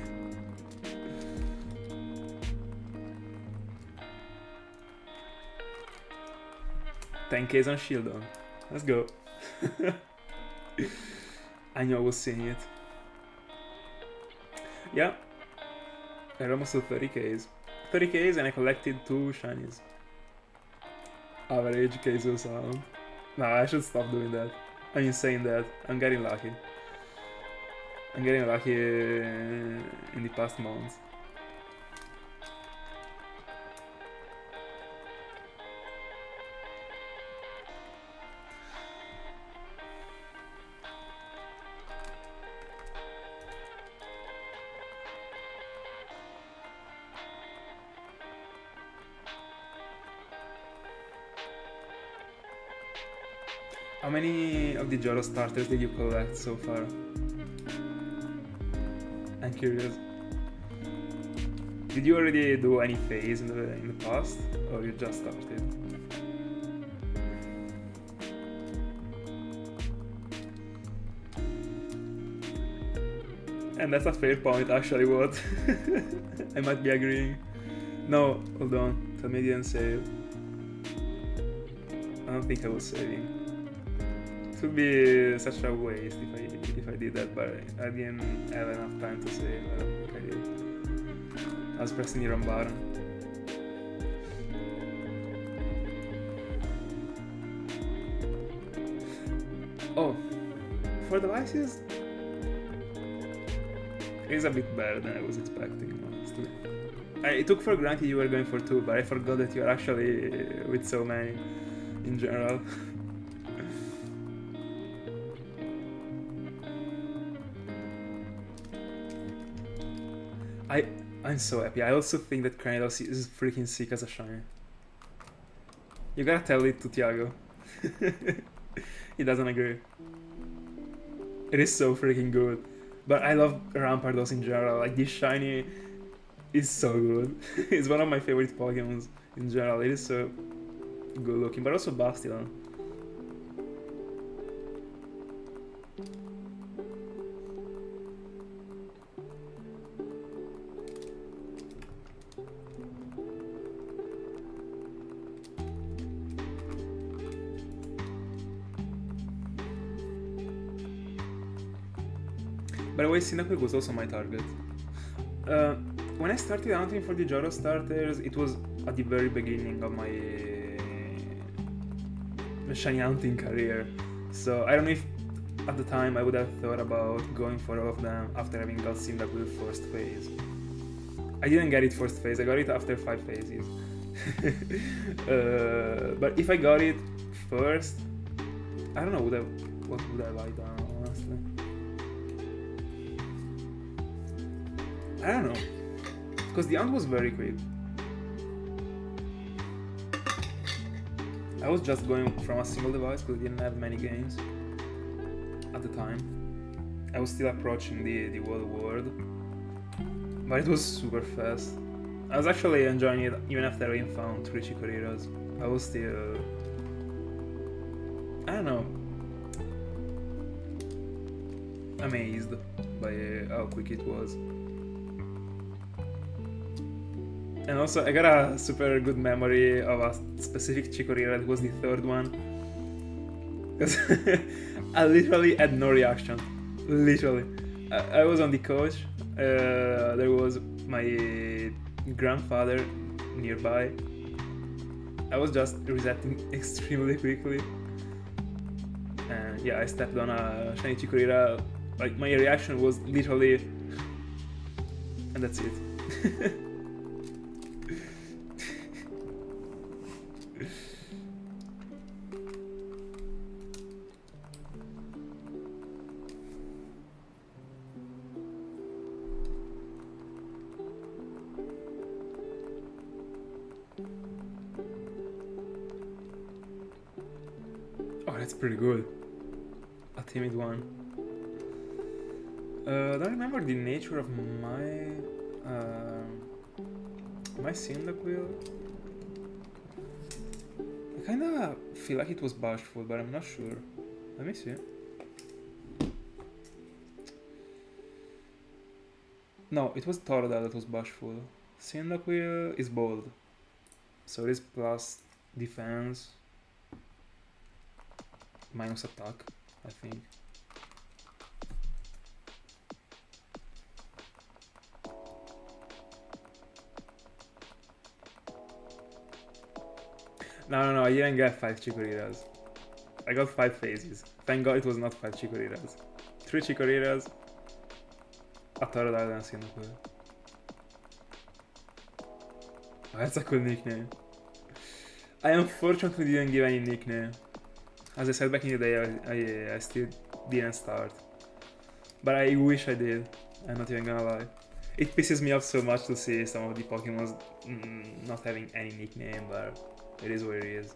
$10Ks on Shieldon. Let's go. I knew I was seeing it. Yeah. I almost to 30Ks. 30Ks and I collected 2 shinies. Average Keizo sound. Nah, I should stop doing that. I mean, saying that. I'm getting lucky. I'm getting lucky in the past months. How many of the Joro starters did you collect so far? I'm curious. Did you already do any phase in the past, or you just started? And that's a fair point, actually. What? I might be agreeing. No, hold on. Tell me you didn't save. I don't think I was saving. It would be such a waste if I did that, but I didn't have enough time to save. I don't think I did. I was pressing the wrong button. Oh, for devices, it's a bit better than I was expecting, honestly. I took for granted you were going for 2, but I forgot that you're actually with so many in general. I'm so happy. I also think that Cranidos is freaking sick as a shiny. You gotta tell it to Tiago. He doesn't agree. It is so freaking good. But I love Rampardos in general. Like, this shiny is so good. It's one of my favorite Pokemons in general. It is so good looking. But also Bastion. By the way, Cyndaquil was also my target. When I started hunting for the Joro starters, it was at the very beginning of my shiny hunting career. So I don't know if at the time I would have thought about going for all of them after having got Cyndaquil first phase. I didn't get it first phase, I got it after 5 phases. But if I got it first, I don't know what would I lie down, honestly. I don't know, because the hunt was very quick. I was just going from a single device because I didn't have many games at the time. I was still approaching the world, but it was super fast. I was actually enjoying it even after I found 3 Chikoriras. I was still, I don't know, amazed by how quick it was. And also I got a super good memory of a specific Chikorira, that was the 3rd one. Because I literally had no reaction. Literally. I was on the couch, there was my grandfather nearby. I was just resetting extremely quickly. And yeah, I stepped on a shiny Chikorira. Like, my reaction was literally... and that's it. Oh, that's pretty good. A timid one. I don't remember the nature of my Cyndaquil. I kinda feel like it was bashful, but I'm not sure. Let me see. No, it was Tordal that was bashful. Cyndaquil is bold, so it is plus defense, minus attack, I think. No, I didn't get 5 Chikoriras. I got 5 phases. Thank God it was not 5 Chikoriras. 3 Chikoriras, a Tordal and Cyndaquil. Oh, that's a cool nickname. I unfortunately didn't give any nickname. As I said back in the day, I still didn't start. But I wish I did, I'm not even gonna lie. It pisses me off so much to see some of the Pokemon not having any nickname, but it is what it is.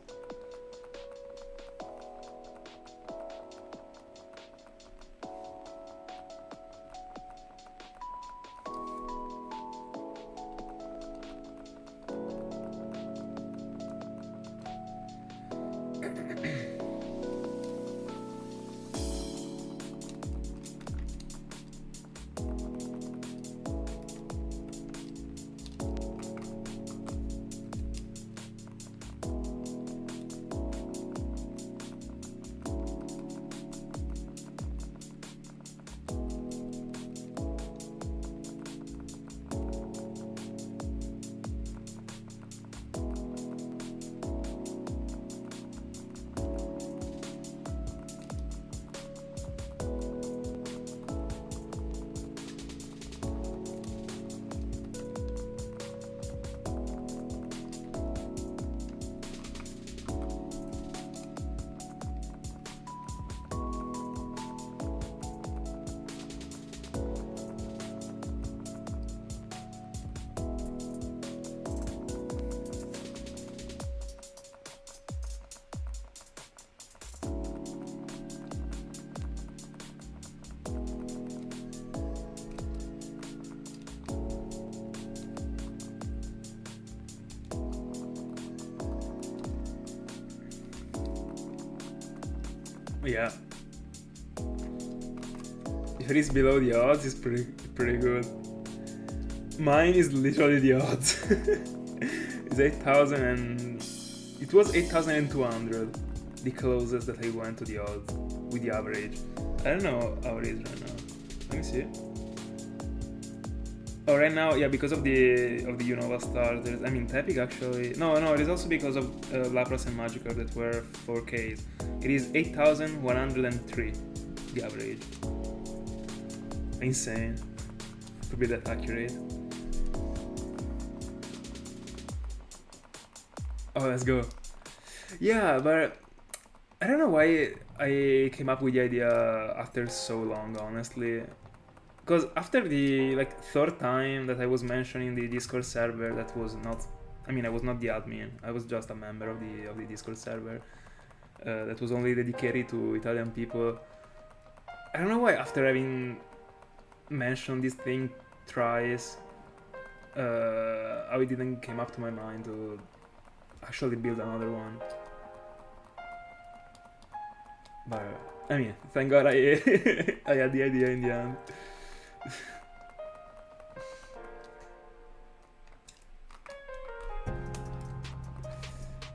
Yeah. If it is below the odds, it's pretty good. Mine is literally the odds. It's 8,000 and... It was 8,200, the closest that I went to the odds, with the average. I don't know how it is right now. Let me see. Oh, right now, yeah, because of the Unova stars. I mean, Tepic actually. No, it is also because of Lapras and Magikarp that were 4Ks. It is 8,103 the average. Insane to be that accurate. Oh, let's go. Yeah, but I don't know why I came up with the idea after so long, honestly. Because after the third time that I was mentioning the Discord server, that was not, I mean, I was not the admin. I was just a member of the Discord server that was only dedicated to Italian people. I don't know why after having mentioned this thing thrice, how it didn't came up to my mind to actually build another one. But I mean, thank God I I had the idea in the end.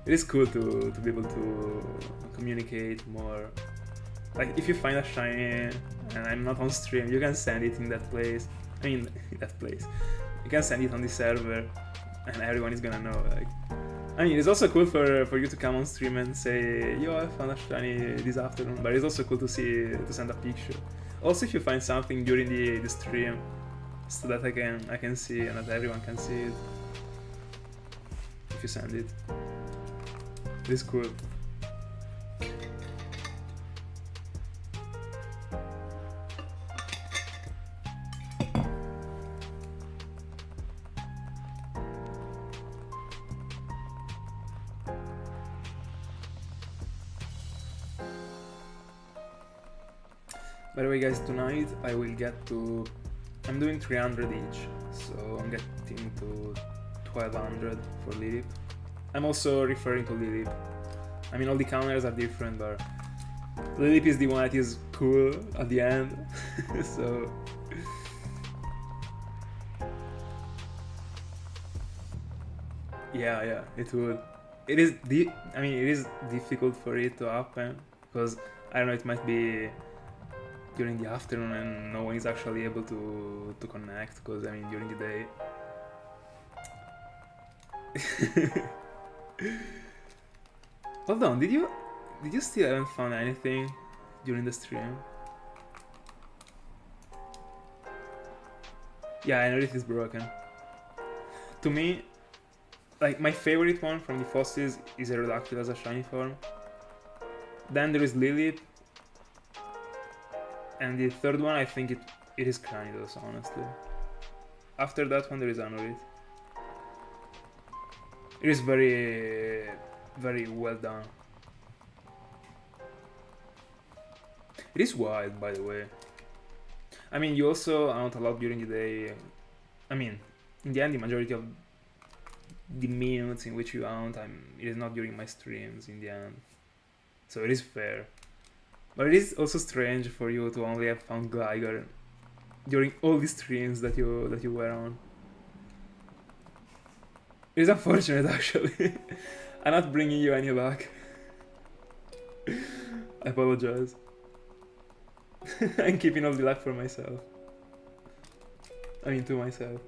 It is cool to be able to communicate more. Like, if you find a shiny and I'm not on stream, you can send it in that place. I mean, that place. You can send it on the server and everyone is gonna know. Like, I mean, it's also cool for you to come on stream and say, yo, I found a shiny this afternoon, but it's also cool to send a picture. Also, if you find something during the stream, so that I can see and that everyone can see it. If you send it. It's cool. By the way, guys, tonight I will get to... I'm doing 300 each, so I'm getting to 1200 for Lileep. I'm also referring to Lileep. I mean, all the counters are different, but Lileep is the one that is cool at the end, so... Yeah, it would. It is I mean, it is difficult for it to happen, because, I don't know, it might be during the afternoon and no one is actually able to connect, because, I mean, during the day... Hold on, did you still haven't found anything during the stream? Yeah, Anorith is broken. To me, like, my favorite one from the fossils is Aerodactyl as a shiny form. Then there is Lileep. And the third one, I think it is Cranidos, honestly. After that one, there is Anorith. It is very, very well done. It is wild, by the way. I mean, you also hunt a lot during the day. I mean, in the end, the majority of the minutes in which you hunt, it is not during my streams in the end. So it is fair. But it is also strange for you to only have found Gligar during all the streams that you were on. It is unfortunate, actually. I'm not bringing you any luck. I apologize. I'm keeping all the luck for myself. I mean, to myself.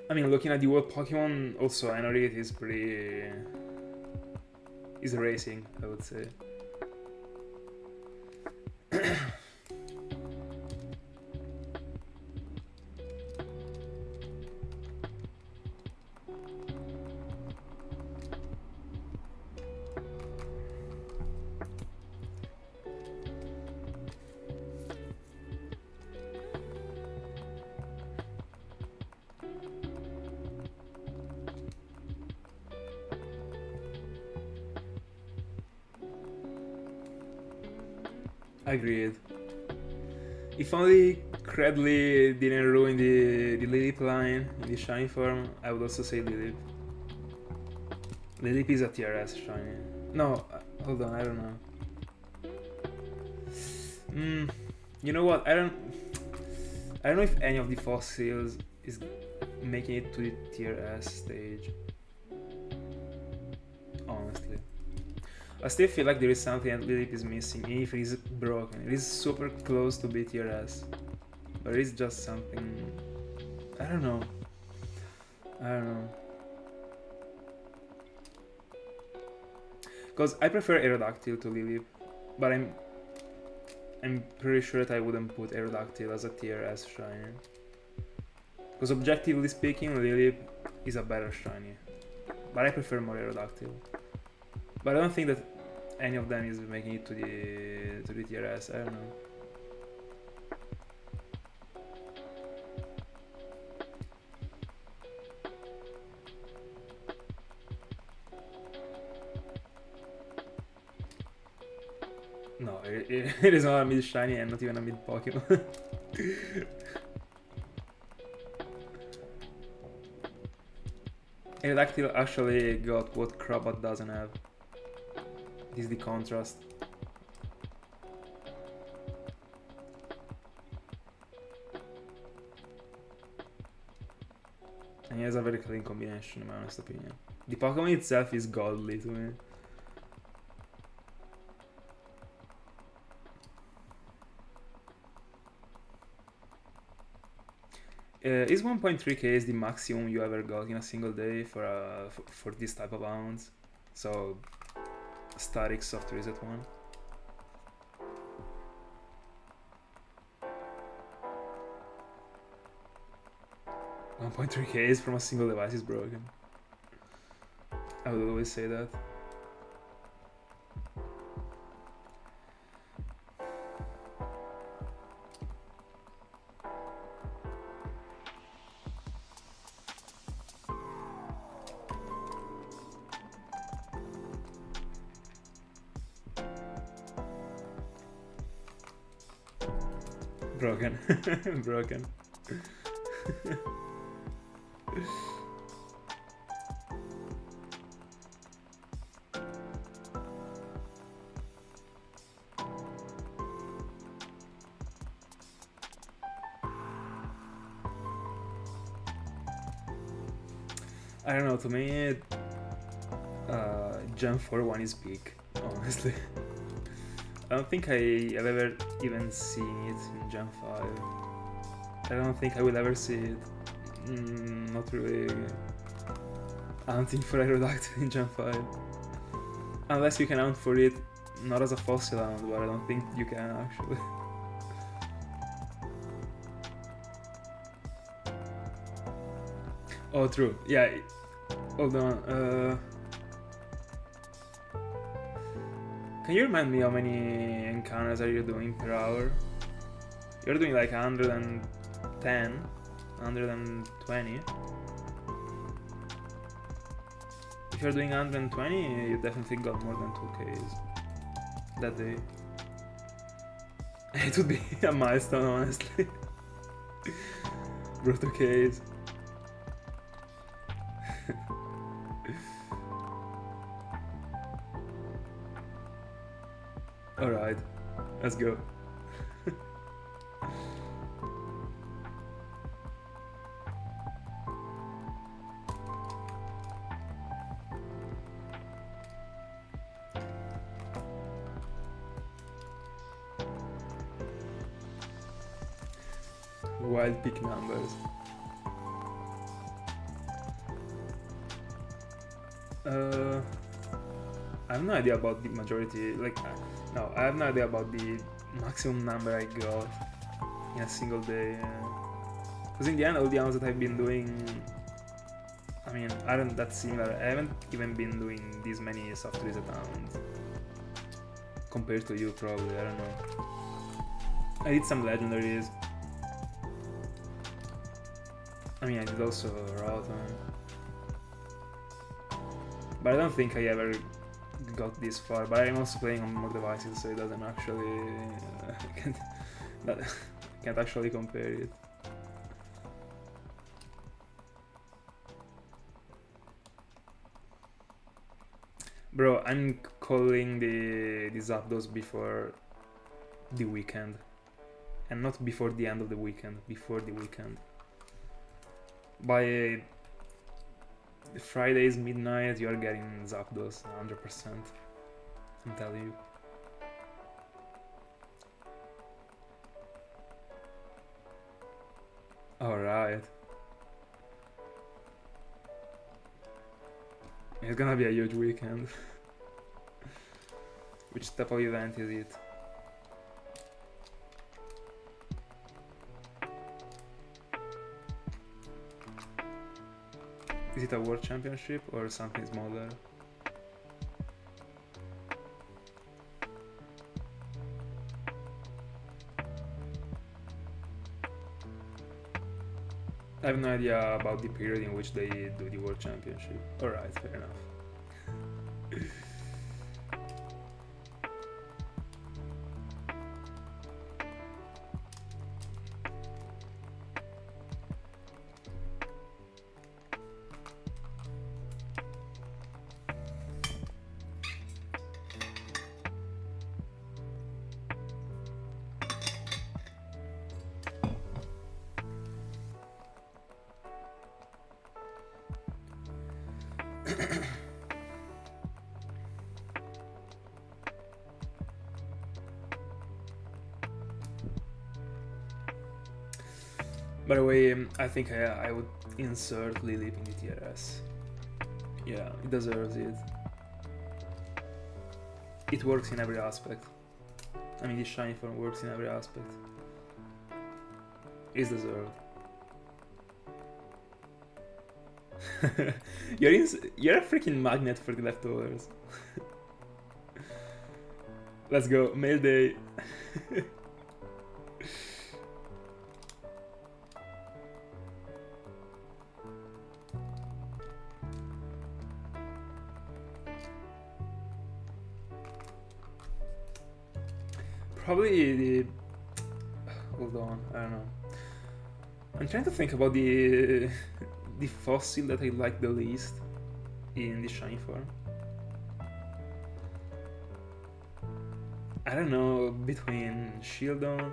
I mean, looking at the world Pokemon, also Anorith is pretty... is racing, I would say. Agreed. If only Cradley didn't ruin the Lileep line in the shiny form, I would also say Lileep. Lileep is a TRS shiny. No, hold on, I don't know. You know what? I don't know if any of the fossils is making it to the tier S stage. Honestly, I still feel like there is something that Lileep is missing, even if it is broken. It is super close to be tier S, but it is just something. I don't know. Because I prefer Aerodactyl to Lileep, but I'm pretty sure that I wouldn't put Aerodactyl as a tier S shiny. Because objectively speaking, Lileep is a better shiny, but I prefer more Aerodactyl. But I don't think that any of them is making it to the tier S. I don't know. No, it is not a mid shiny and not even a mid Pokemon. Aerodactyl actually got what Crobat doesn't have. This is the contrast. And he has a very clean combination in my honest opinion. The Pokemon itself is godly to me. Is 1.3k is the maximum you ever got in a single day for this type of bounds? So, static soft reset one. 1.3k is from a single device is broken. I would always say that. Broken. Broken. I don't know, to me, Gen 4 one is peak, honestly. I don't think I have ever even seen it in Gen 5. I don't think I will ever see it. Not really hunting for Aerodactyl in Gen 5. Unless you can hunt for it, not as a fossil hunt, but I don't think you can actually. Oh, true. Yeah. Hold on. Can you remind me how many encounters are you doing per hour? You're doing like 110, 120. If you're doing 120, you definitely got more than 2Ks that day. It would be a milestone, honestly. Bro, 2Ks. Alright, let's go. Wild pick numbers. I have no idea about the majority, like, no, I have no idea about the maximum number I got in a single day. Because in the end, all the rounds that I've been doing, I mean, aren't that similar. I haven't even been doing this many soft reset rounds. Compared to you, probably, I don't know. I did some legendaries. I mean, I did also Rotom. But I don't think I ever got this far. But I'm also playing on more devices, so it doesn't actually... can't actually compare it. Bro, I'm calling the Zapdos before the weekend. And not before the end of the weekend, before the weekend. By Friday's midnight, you're getting Zapdos 100%. I'm telling you. Alright. It's gonna be a huge weekend. Which type of event is it? Is it a world championship or something smaller? I have no idea about the period in which they do the world championship. Alright, fair enough. By the way, I think I would insert Lileep in the TRS. Yeah, it deserves it. It works in every aspect. I mean, the shiny form works in every aspect. It's deserved. You're a freaking magnet for the leftovers. Let's go, mail day. Probably the... Hold on, I don't know. I'm trying to think about the fossil that I like the least in the shiny form. I don't know, between Shieldon...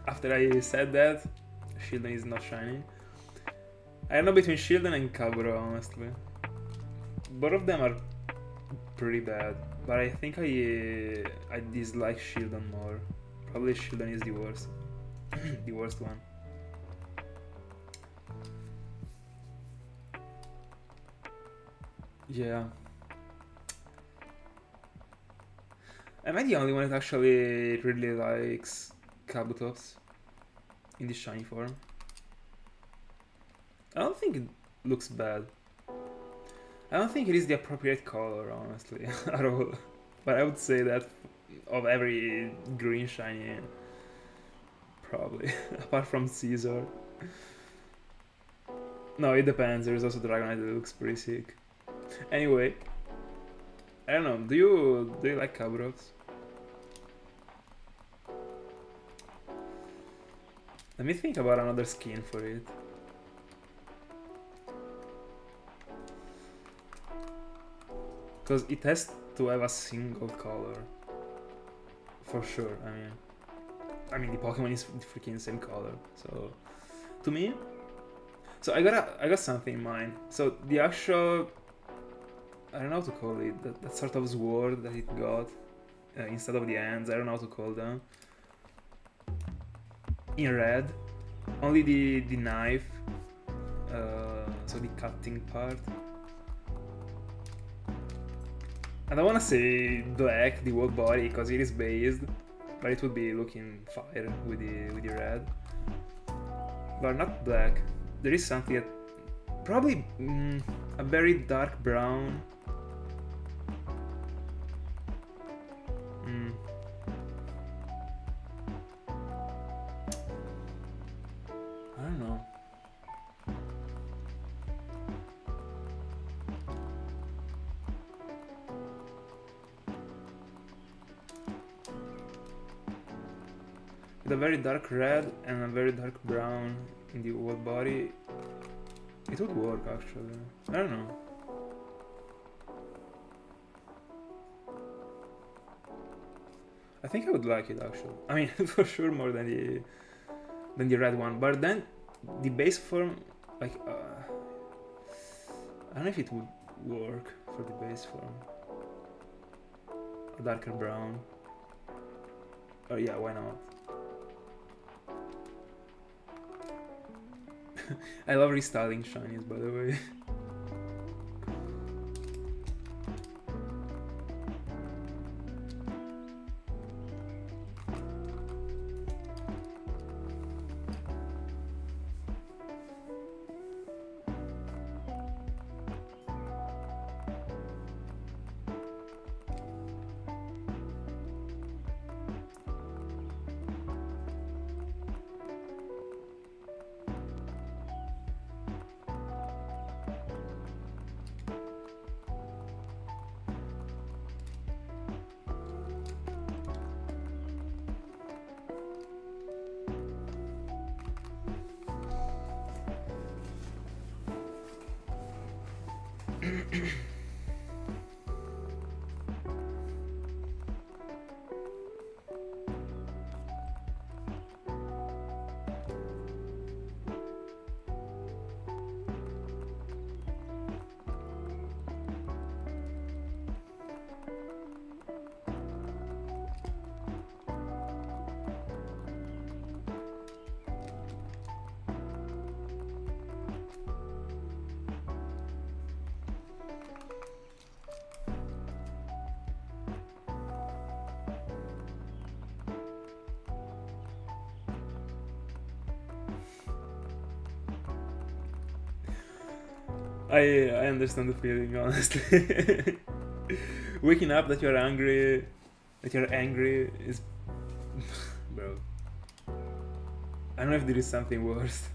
After I said that, Shieldon is not shiny. I don't know between Shieldon and Kaburo, honestly. Both of them are pretty bad, but I think I dislike Shieldon more. Probably Shieldon is the worst. The worst one. Yeah. Am I the only one that actually really likes Kabutops in the shiny form? I don't think it looks bad. I don't think it is the appropriate color, honestly, at all. But I would say that of every green shiny, probably, apart from Caesar. No, it depends. There's also Dragonite that looks pretty sick. Anyway, I don't know. Do you like Kabutops? Let me think about another skin for it. Because it has to have a single color. For sure, I mean the Pokemon is freaking same color, so to me. So I got something in mind. So the actual, I don't know how to call it, that sort of sword that it got instead of the hands, I don't know how to call them. In red, only the knife, so the cutting part. I don't want to say black, the whole body, because it is based, but it would be looking fire with the red. But not black. There is something that probably a very dark brown. I don't know. With a very dark red and a very dark brown in the whole body, it would work actually. I don't know. I think I would like it actually. I mean, for sure more than the red one. But then the base form, like, I don't know if it would work for the base form. A darker brown. Oh yeah, why not? I love restyling shinies, by the way. I understand the feeling, honestly. Waking up that you're angry is... Bro. I don't know if there is something worse.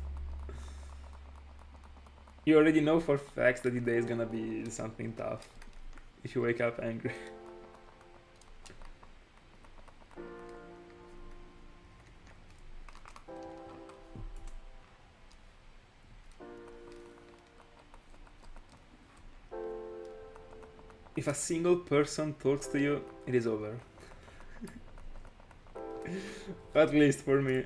You already know for facts that the day is gonna be something tough if you wake up angry. If a single person talks to you, it is over. At least for me.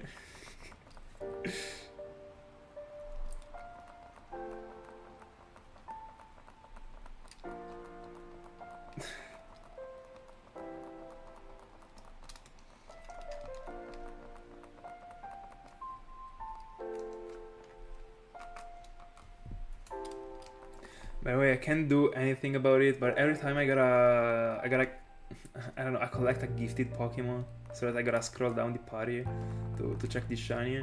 By the way, I can't do anything about it, but every time I gotta, I don't know, I collect a gifted Pokemon, so that I gotta scroll down the party to check the shiny.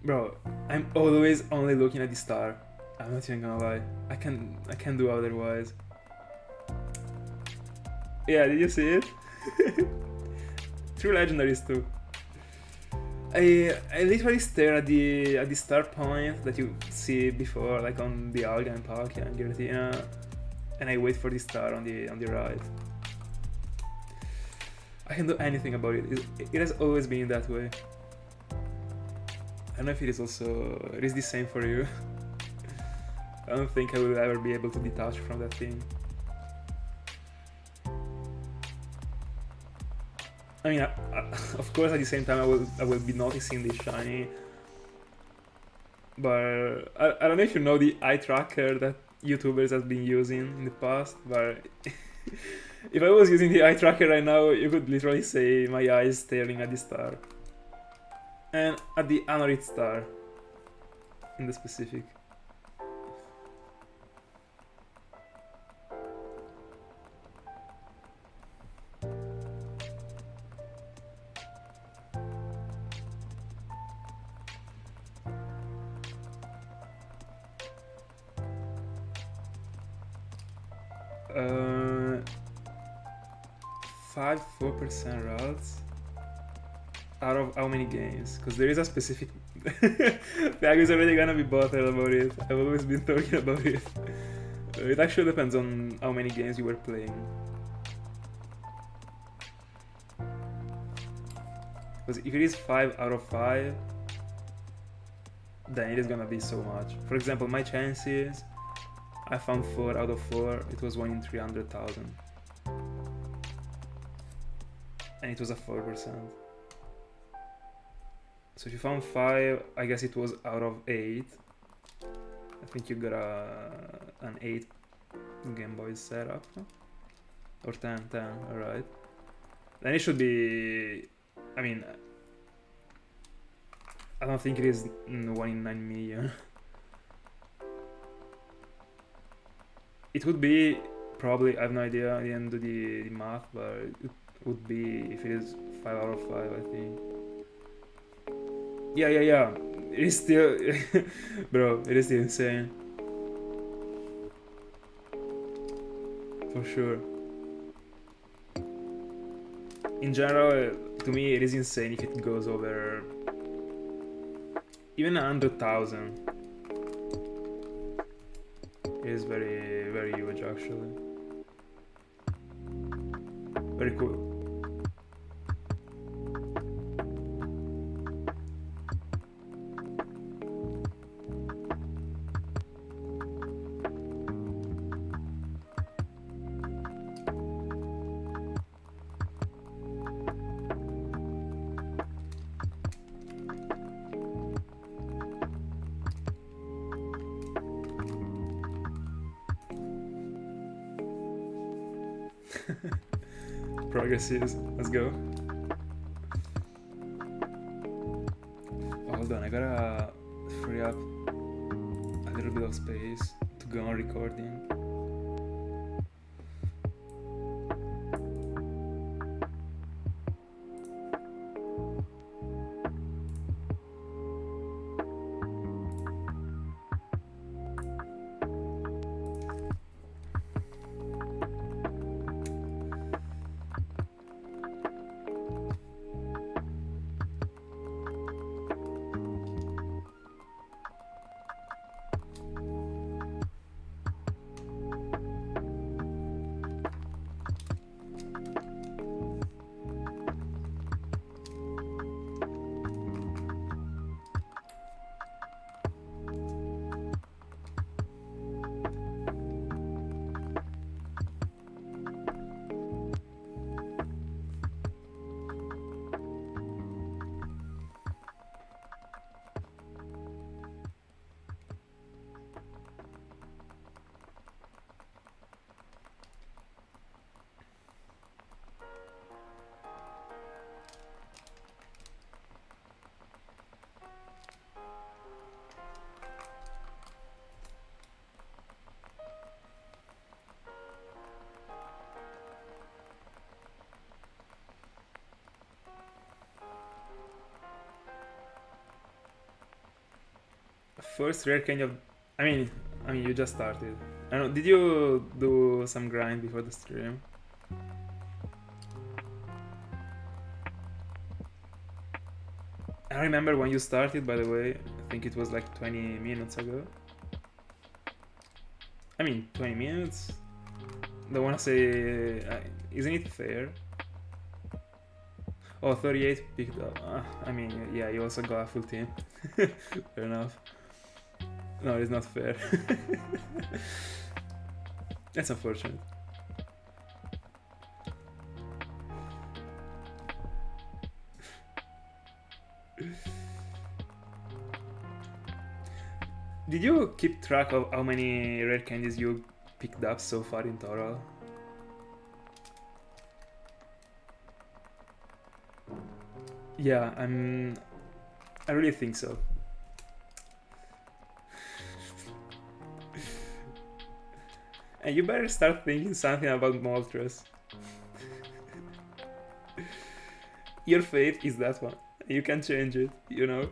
Bro, I'm always only looking at the star. I'm not even gonna lie. I can't do otherwise. Yeah, did you see it? True legendaries too. I literally stare at the star point that you see before, like on the Alga and Palkia and Giratina, and I wait for the star on the right. I can do anything about it. It has always been that way. I don't know if it is the same for you. I don't think I will ever be able to detach from that thing. I mean, of course, at the same time, I will be noticing the shiny. But I don't know if you know the eye tracker that YouTubers have been using in the past. But if I was using the eye tracker right now, you could literally say my eyes staring at the star, and at the Anorith star, in the specific. Uh, 4% routes out of how many games? Because there is a specific... Tiago is already gonna be bothered about it. I've always been talking about it. It actually depends on how many games you were playing. Because if it is 5 out of 5, then it is gonna be so much. For example, my chances, I found 4 out of 4, it was 1 in 300,000. and it was a 4%. So if you found 5, I guess it was out of 8. I think you got an 8 Game Boy setup. Or 10, alright. Then it should be... I mean... I don't think it is 1 in 9 million. It would be probably, I have no idea, I didn't do the math, but it would be if it is 5 out of 5, I think. Yeah. It is still... Bro, it is still insane. For sure. In general, to me, it is insane if it goes over... even 100,000. It is very, very huge, actually. Very cool. Progress is. Let's go. Oh, hold on, I gotta free up a little bit of space to go on recording. First rare kind of... I mean, you just started. I don't know, did you do some grind before the stream? I remember when you started, by the way. I think it was like 20 minutes ago. I mean, 20 minutes? Don't wanna say... isn't it fair? Oh, 38 picked up. I mean, yeah, you also got a full team. Fair enough. No, it's not fair. That's unfortunate. Did you keep track of how many rare candies you picked up so far in total? Yeah, I really think so. And you better start thinking something about Moltres. Your fate is that one. You can change it, you know?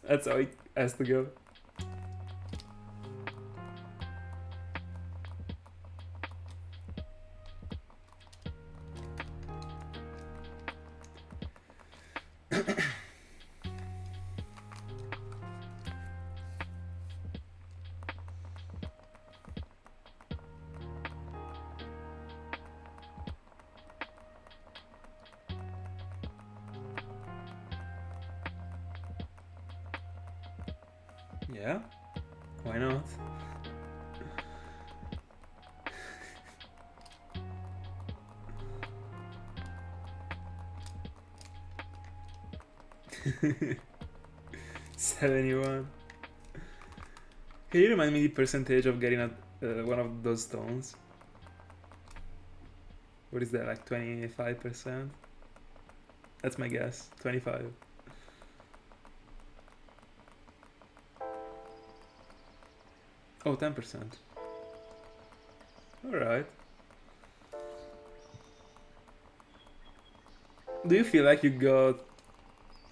That's how it has to go. Yeah? Why not? 71. Can you remind me the percentage of getting one of those stones? What is that, like 25%? That's my guess, 25. Oh, 10%. Alright. Do you feel like you got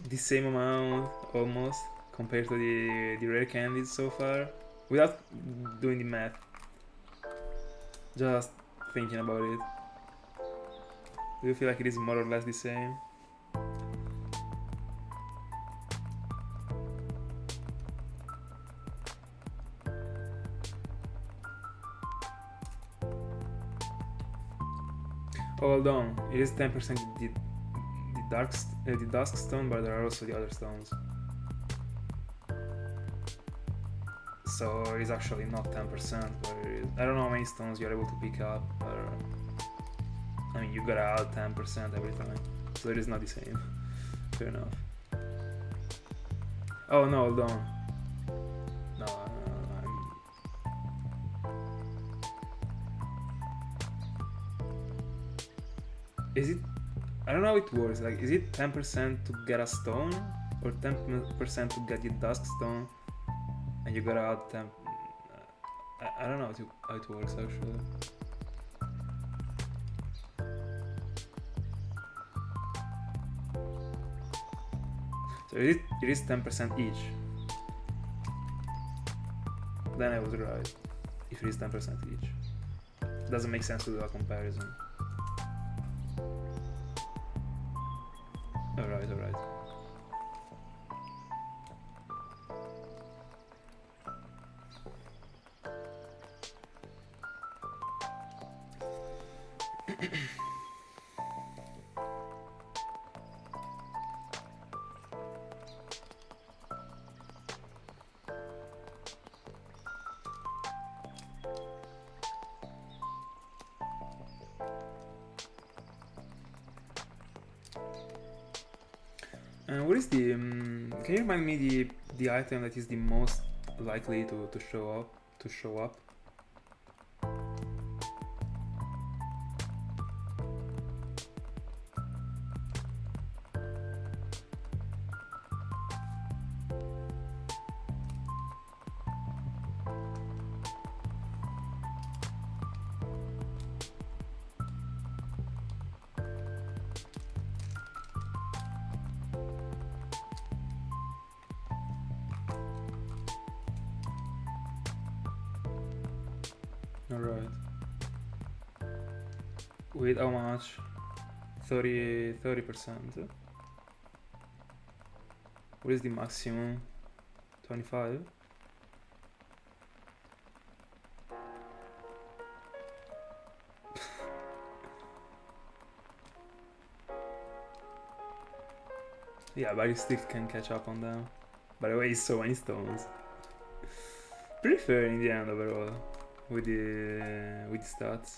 the same amount, almost, compared to the rare candies so far? Without doing the math. Just thinking about it. Do you feel like it is more or less the same? Oh, hold on, it is 10% the dusk stone, but there are also the other stones. So it's actually not 10%, but I don't know how many stones you're able to pick up, but I mean, you gotta add 10% every time, so it is not the same. Fair enough. Oh no, hold on. No, is it? I don't know how it works. Like, is it 10% to get a stone, or 10% to get the dusk stone, and you gotta add 10? I don't know how it works actually. So it is 10% each. Then I was right. If it is 10% each, doesn't make sense to do a comparison. Alright. What is the? Can you remind me the item that is the most likely to show up? Alright. With how much? 30%. What is the maximum? 25? Yeah, but you still can catch up on them. By the way, it's so many stones. Pretty fair in the end overall. With the stats.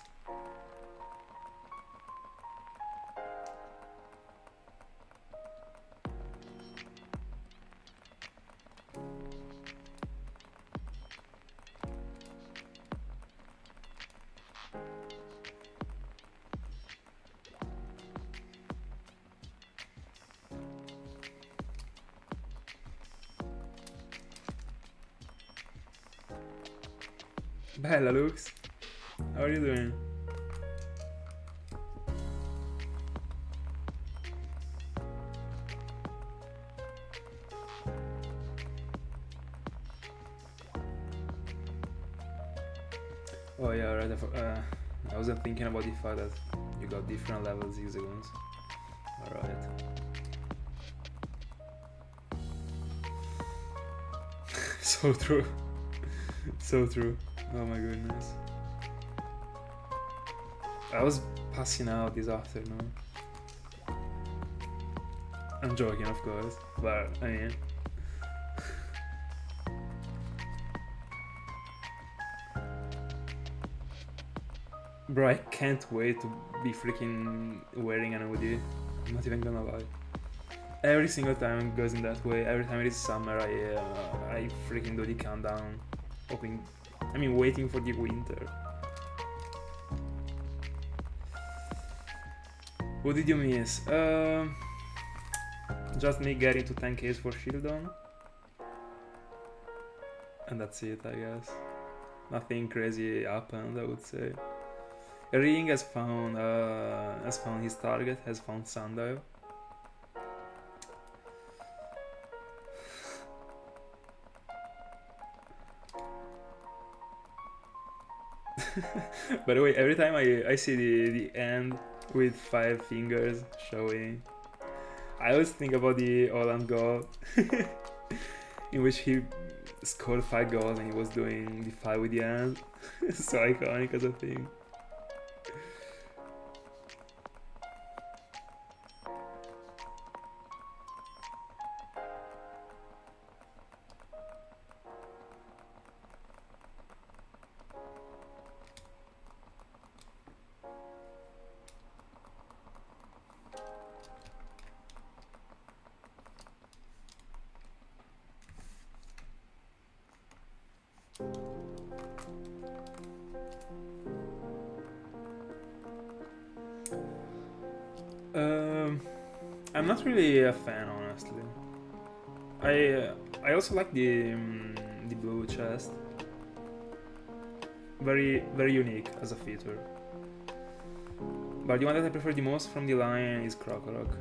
Bella Lux, how are you doing? Oh yeah, right. I wasn't thinking about the fact that you got different level zigzagoons. Alright. So true. So true. Oh my goodness. I was passing out this afternoon. I'm joking, of course, but I mean... Bro, I can't wait to be freaking wearing an hoodie. I'm not even gonna lie. Every single time it goes in that way. Every time it is summer, I freaking do the countdown, waiting for the winter. What did you miss? Just me getting to 10Ks for Shieldon. And that's it, I guess. Nothing crazy happened, I would say. Ring has found his target, has found Sandile. By the way, every time I see the end with 5 fingers showing, I always think about the Holland goal in which he scored 5 goals and he was doing the 5 with the hand. So iconic as a thing. I'm not really a fan, honestly. I also like the blue chest. Very unique as a feature. But the one that I prefer the most from the line is Krokorok.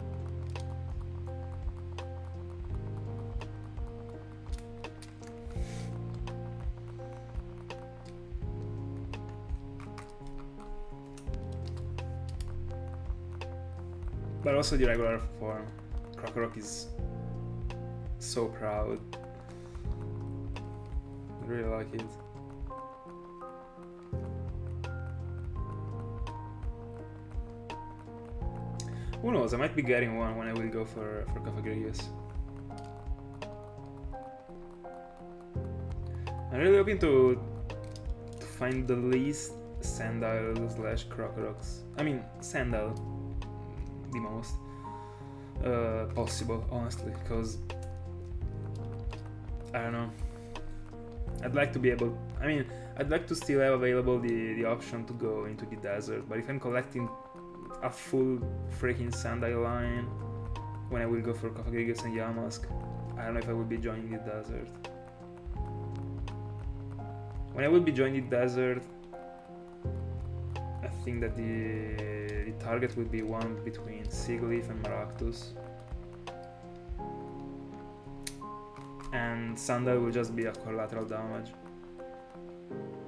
But also the regular form. Krokorok is so proud. I really like it. Who knows, I might be getting one when I will go for Cafagrius. I'm really hoping to find the least Sandile / Krokoroks. Sandile the most possible, honestly, because I don't know. I'd like to be able. I'd like to still have available the option to go into the desert, but if I'm collecting a full freaking Sandile line when I will go for Cofagrigus and Yamask, I don't know if I will be joining the desert. When I will be joining the desert, I think that the target will be one between Sigilyph and Maractus, and Sandile will just be a collateral damage,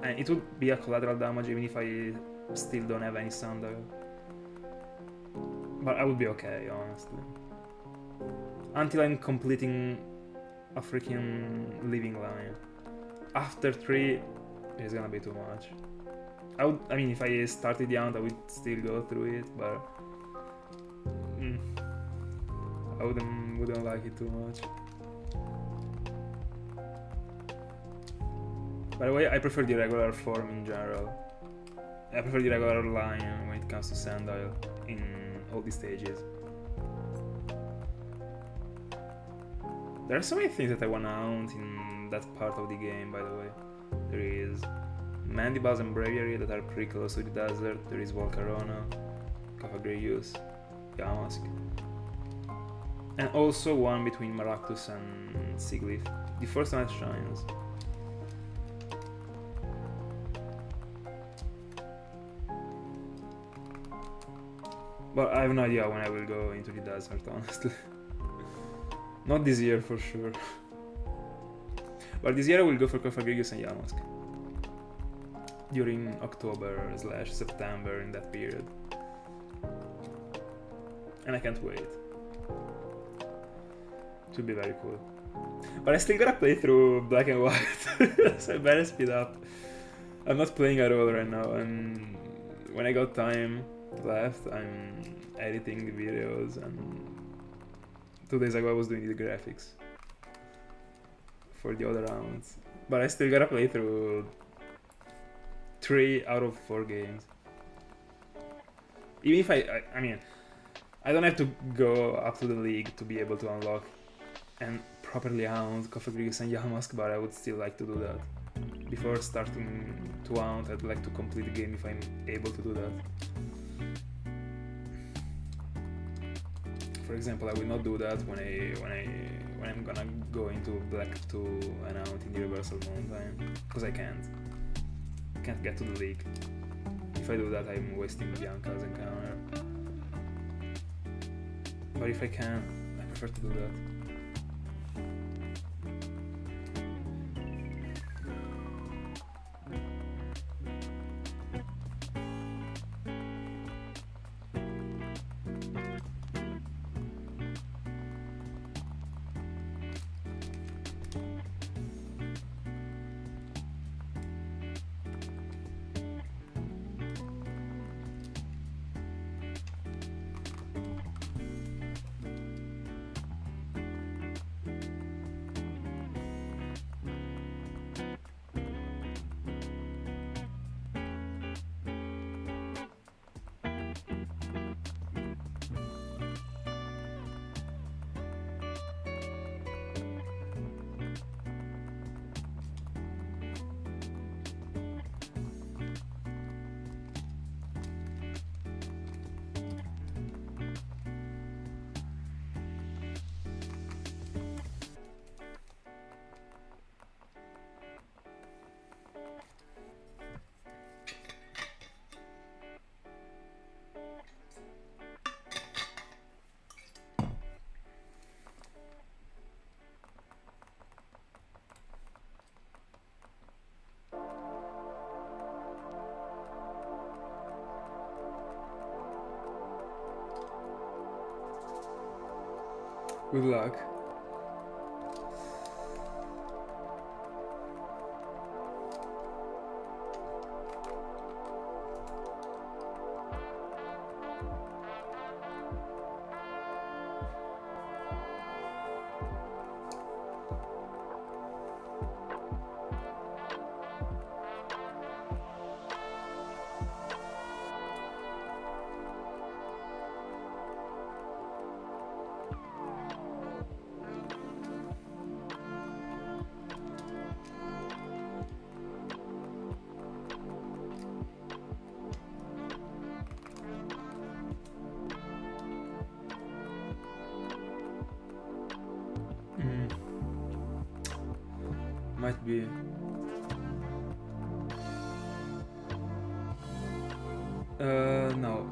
and it would be a collateral damage even if I still don't have any Sandile. But I would be okay, honestly, until I'm completing a freaking living line. After 3, it's gonna be too much. If I started the hunt, I would still go through it, but I wouldn't like it too much. By the way, I prefer the regular form in general. I prefer the regular line when it comes to Sandile in all the stages. There are so many things that I wanna hunt in that part of the game, by the way. There is Mandibuzz and Braviary that are pretty close to the desert. There is Volcarona, Cafagrius, Yamask, and also one between Maractus and Sigilyph. The first one shines. But I have no idea when I will go into the desert, honestly. Not this year for sure. But this year I will go for Cofagrigus and Yamask during October/September, in that period. And I can't wait. It should be very cool. But I still gotta play through Black and White, so I better speed up. I'm not playing at all right now, and when I got time left, I'm editing the videos, and 2 days ago I was doing the graphics for the other rounds. But I still gotta play through 3 out of 4 games. Even if I don't have to go up to the league to be able to unlock and properly hound Cofagrigus and Yamask, but I would still like to do that. Before starting to hound, I'd like to complete the game if I'm able to do that. For example, I will not do that when I'm gonna go into Black 2 and out in the Reversal Mountain, because I can't get to the league. If I do that, I'm wasting Bianca's encounter. But if I can, I prefer to do that. Good luck. Might be. No,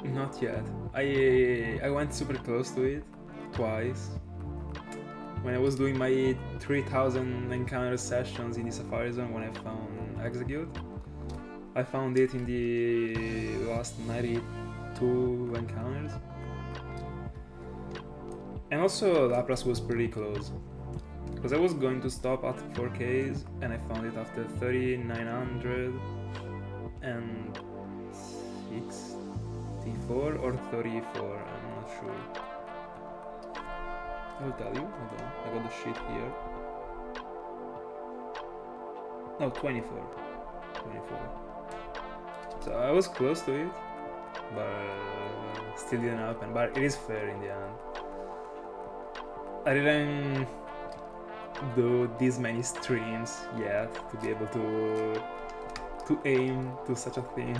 not yet. I went super close to it twice. When I was doing my 3000 encounter sessions in the Safari Zone, when I found Execute, I found it in the last 92 encounters. And also Lapras was pretty close, because I was going to stop at 4Ks and I found it after 3964 or 34, I'm not sure. I will tell you, hold on, I got the sheet here. No, 24. So I was close to it, but still didn't happen, but it is fair in the end. I didn't do this many streams yet to be able to aim to such a thing.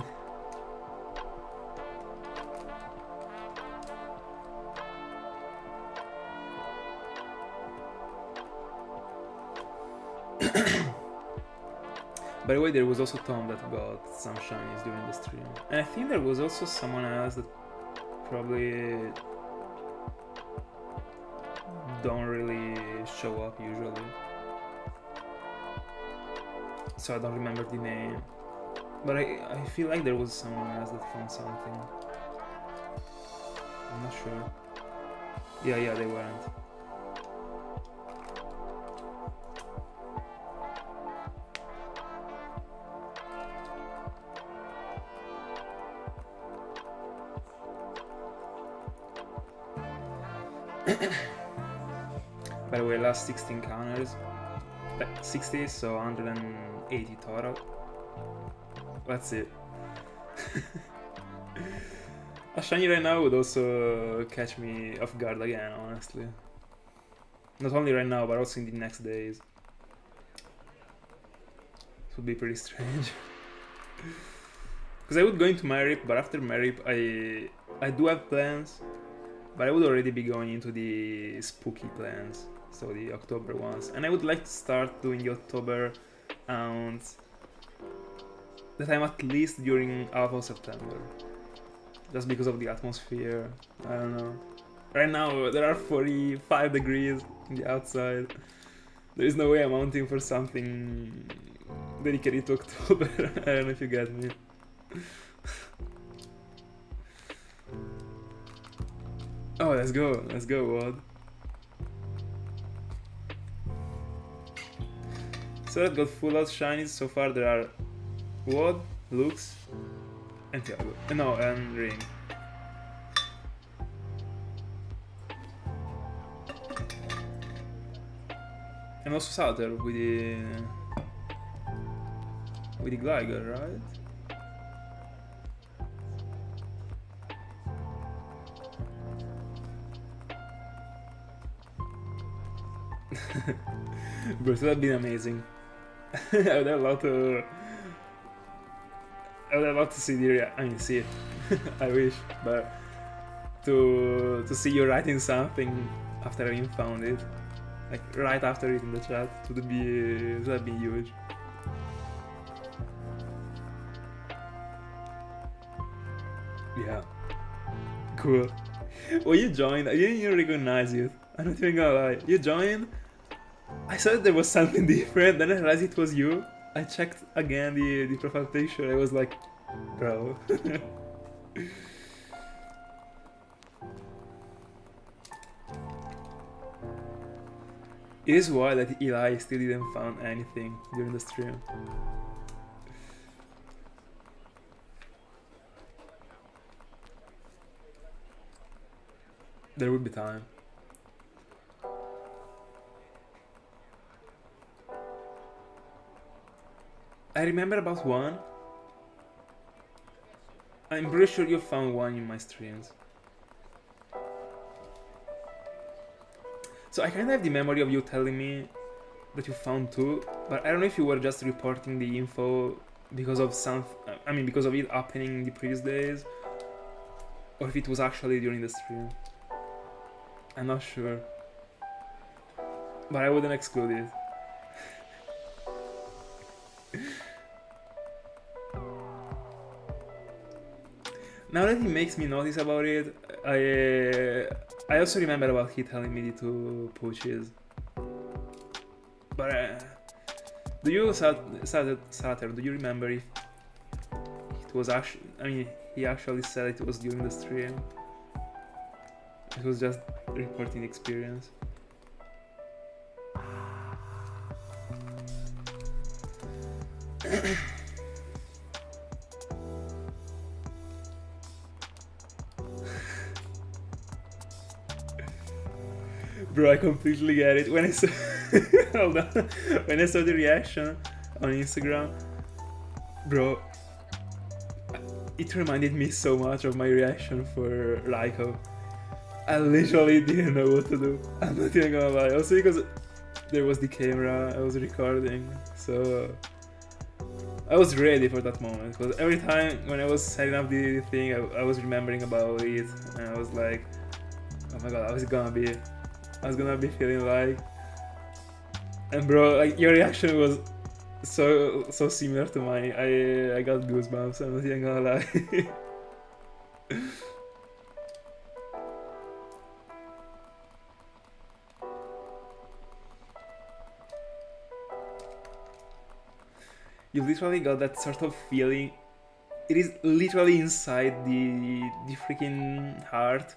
By the way, there was also Tom that got some shinies during the stream, and I think there was also someone else that probably don't really show up usually, so I don't remember the name, but I feel like there was someone else that found something. I'm not sure. Yeah, they weren't. By the way, last 16 counters, 60, so 180 total. That's it. A shiny right now would also catch me off guard again, honestly. Not only right now, but also in the next days. It would be pretty strange. Because I would go into Marip, but after Marip I do have plans, but I would already be going into the spooky plans, so the October ones. And I would like to start doing the October and the time at least during half of September. Just because of the atmosphere, I don't know. Right now there are 45 degrees in the outside. There is no way I'm hunting for something dedicated to October. I don't know if you get me. Oh, let's go, Wad. So that got full out shinies. So far there are Wad, Lux, and Tiago. No, and Ring. And also Salter with the Gligar, right? Bro, so that'd been amazing. I would have loved to see see it. I wish, but to see you writing something after having found it, like right after it in the chat, that'd be huge. Yeah, cool. Well, you joined. I didn't even recognize you. I'm not even gonna lie. You joined. I thought there was something different. Then I realized it was you. I checked again the profile picture. I was like, bro. It is wild that Eli still didn't find anything during the stream. There will be time. I remember about one. I'm pretty sure you found one in my streams. So I kind of have the memory of you telling me that you found two, but I don't know if you were just reporting the info because of because of it happening in the previous days, or if it was actually during the stream. I'm not sure, but I wouldn't exclude it. Now that he makes me notice about it, I also remember about he telling me the two pooches. But do you, Sater, do you remember if it was actually, he actually said it was during the stream? It was just reporting the experience. Bro, I completely get it. When I saw hold on. When I saw the reaction on Instagram, bro, it reminded me so much of my reaction for Raikou. I literally didn't know what to do. I'm not even gonna lie. Also because there was the camera, I was recording, so I was ready for that moment. Because every time when I was setting up the thing, I was remembering about it, and I was like, oh my god, I was gonna be feeling like. And bro, like your reaction was so similar to mine. I got goosebumps. I'm not even gonna lie. You literally got that sort of feeling. It is literally inside the freaking heart.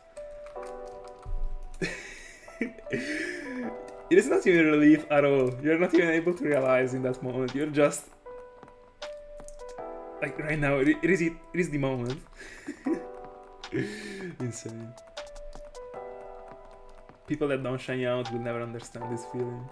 It is not even relief at all. You're not even able to realize in that moment. You're just like right now. It is the moment. Insane. People that don't shine out will never understand this feeling.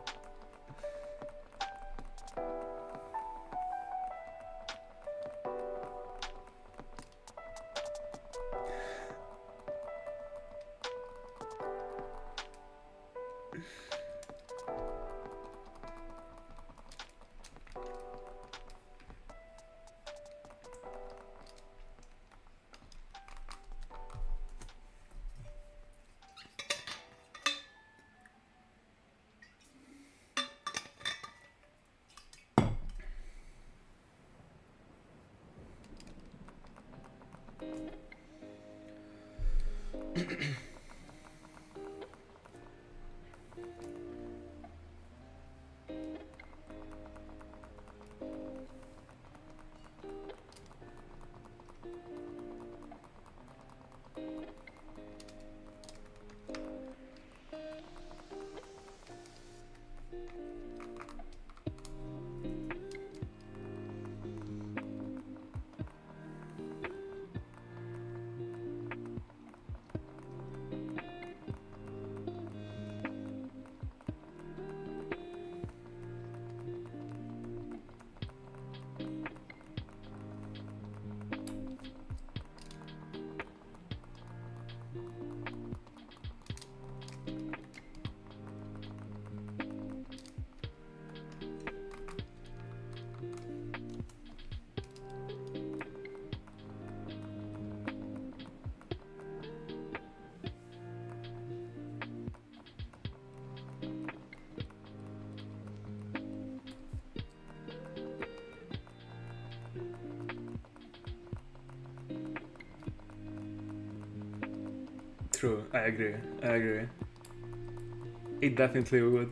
True, I agree. It definitely would.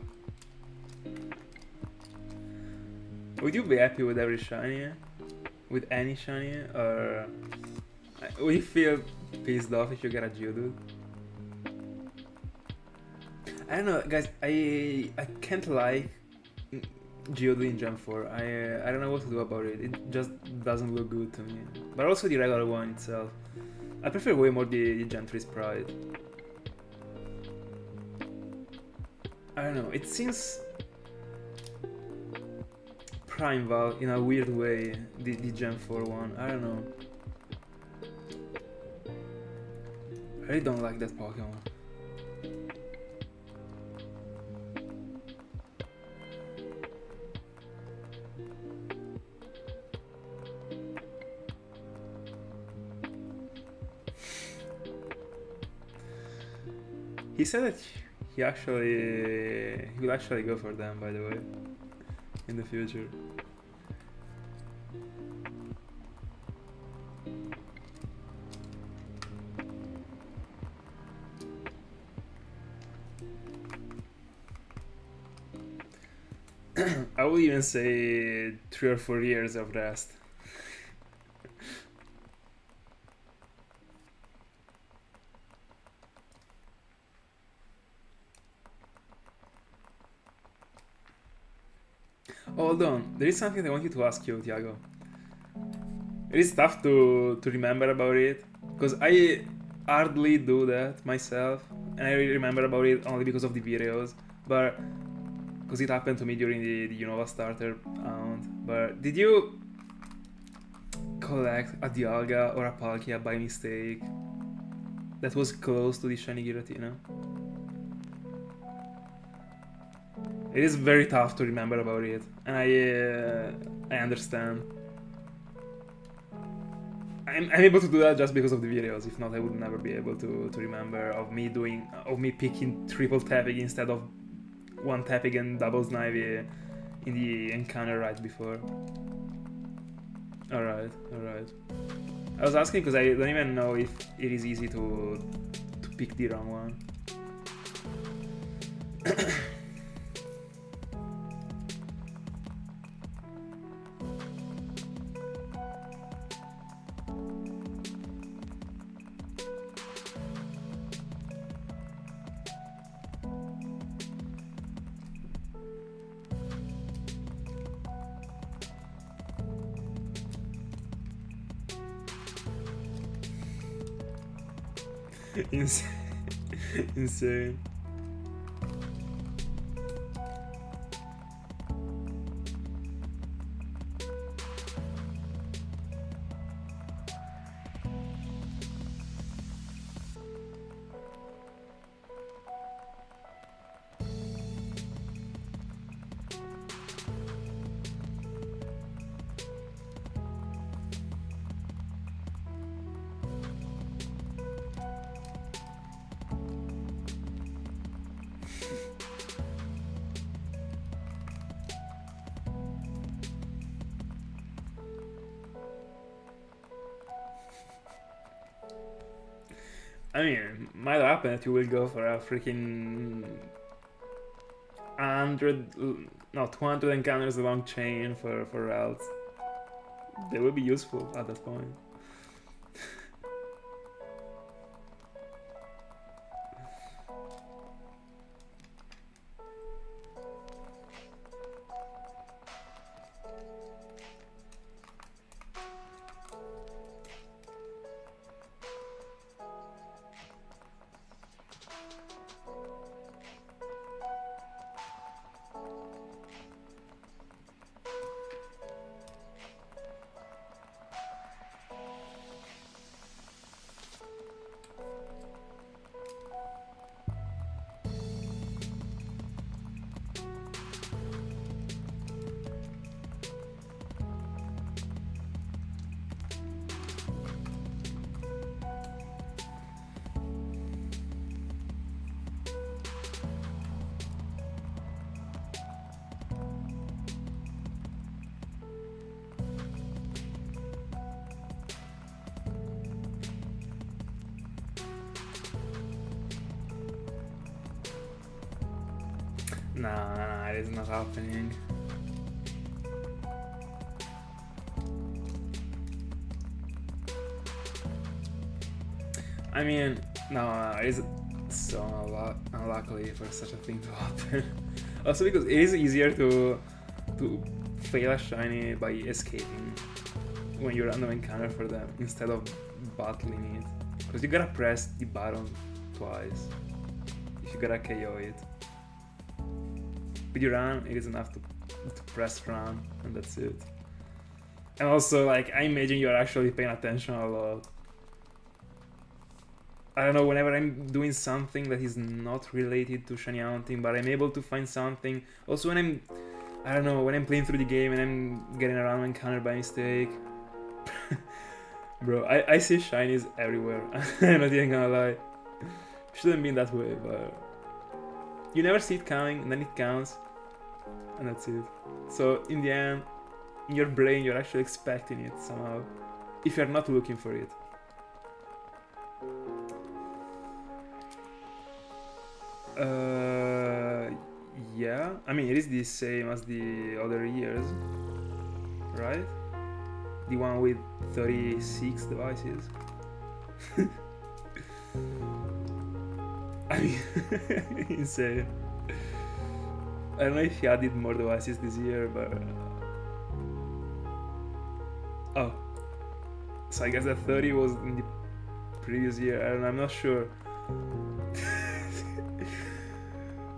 Would you be happy with every shiny? With any shiny? Or would you feel pissed off if you get a Geodude? I don't know, guys, I can't like Geodude in Gen 4. I don't know what to do about it. It just doesn't look good to me. But also the regular one itself. I prefer way more the Gen 3 sprite. I don't know, it seems primeval in a weird way, the Gen 4 one. I don't know. I really don't like that Pokemon. He said that he will actually go for them, by the way, in the future. I would even say 3 or 4 years of rest. Hold on, there is something I want you to ask you, Tiago. It is tough to remember about it, because I hardly do that myself, and I remember about it only because of the videos, but because it happened to me during the Unova starter round. But did you collect a Dialga or a Palkia by mistake that was close to the shiny Giratina? It is very tough to remember about it, and I understand. I'm able to do that just because of the videos. If not, I would never be able to remember of me picking triple tapping instead of one tapping and double snivy in the encounter right before. Alright. I was asking because I don't even know if it is easy to pick the wrong one. Insane. I mean, might happen that you will go for a freaking 200 encounters along chain for routes. They will be useful at that point. Nah, it is not happening. I mean, no, it is so unlucky for such a thing to happen. Also because it is easier to fail a shiny by escaping when you random encounter for them instead of battling it. Because you gotta press the button twice if you gotta KO it. With your run, it is enough to press run, and that's it. And also, like, I imagine you're actually paying attention a lot. I don't know, whenever I'm doing something that is not related to shiny hunting, but I'm able to find something. Also when when I'm playing through the game and I'm getting a random encounter by mistake. Bro, I see shinies everywhere. I'm not even gonna lie. Shouldn't be that way, but you never see it coming, and then it counts, and that's it. So in the end, in your brain, you're actually expecting it somehow, if you're not looking for it. Yeah, I mean, it is the same as the other years, right? The one with 36 devices. I mean, insane. I don't know if he added more devices this year, but... Oh. So I guess that 30 was in the previous year, I don't know, I'm not sure.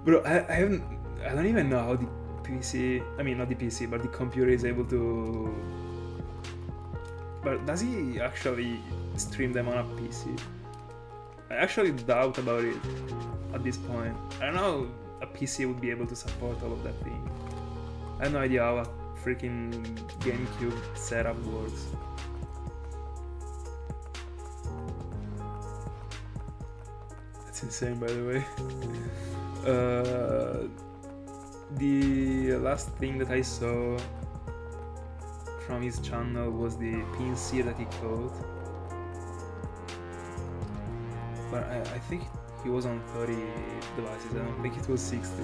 Bro, I don't even know how the PC... I mean, not the PC, but the computer is able to... But does he actually stream them on a PC? I actually doubt about it at this point. I don't know a PC would be able to support all of that thing. I have no idea how a freaking GameCube setup works. That's insane, by the way. The last thing that I saw from his channel was the PNC that he caught. But I think he was on 30 devices, I don't think it was 60.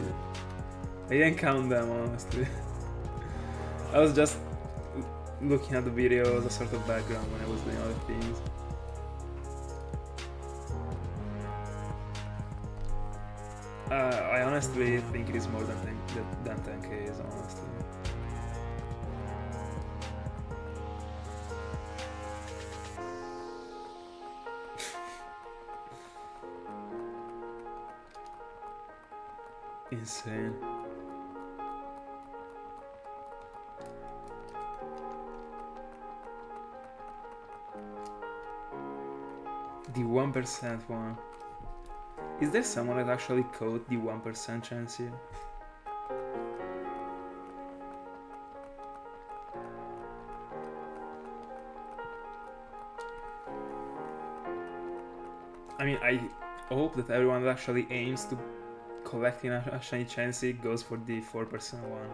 I didn't count them, honestly. I was just looking at the video as a sort of background when I was doing other things. I honestly think it is more than 10Ks, honestly. Insane. The 1% one. Is there someone that actually caught the 1% chance here? I mean, I hope that everyone that actually aims to collecting a shiny Chansey goes for the 4% one.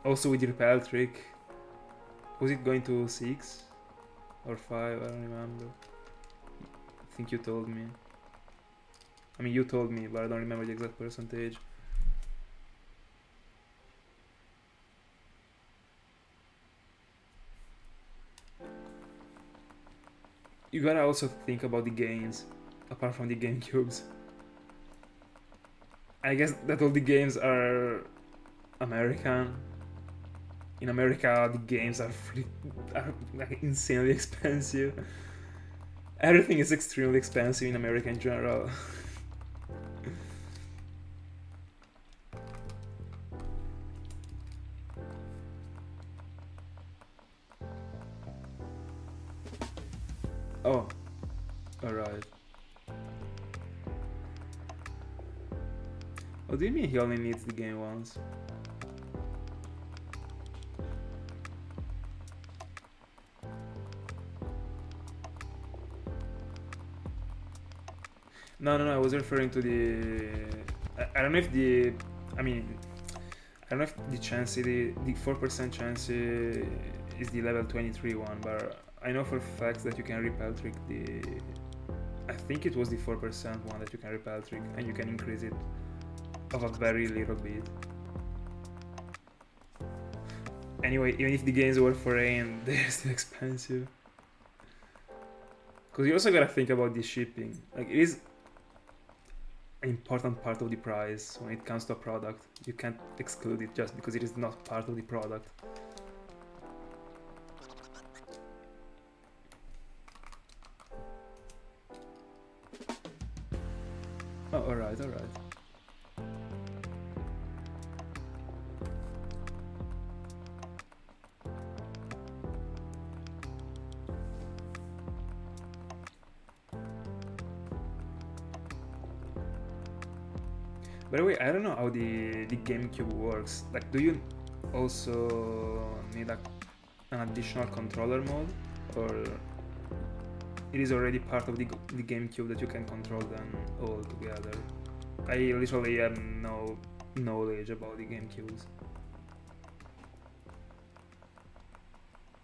Also with the repel trick, was it going to 6 or 5? I don't remember. think you told me. I mean, you told me, but I don't remember the exact percentage. You gotta also think about the games, apart from the GameCubes. I guess that all the games are American. In America, the games are like insanely expensive. Everything is extremely expensive in America in general. Oh, alright. Oh, do you mean he only needs the game once? No, I was referring to the... I don't know if the... I mean... I don't know if the chance, the 4% chance is the level 23 one, but I know for facts that you can repel trick the... I think it was the 4% one that you can repel trick, and you can increase it of a very little bit. Anyway, even if the games were foreign, they're still expensive. Because you also gotta think about the shipping. Like, it is an important part of the price when it comes to a product. You can't exclude it just because it is not part of the product. Oh, alright. By the way, I don't know how the GameCube works. Like, do you also need an additional controller mode, or it is already part of the GameCube that you can control them all together? I literally have no knowledge about the GameCubes.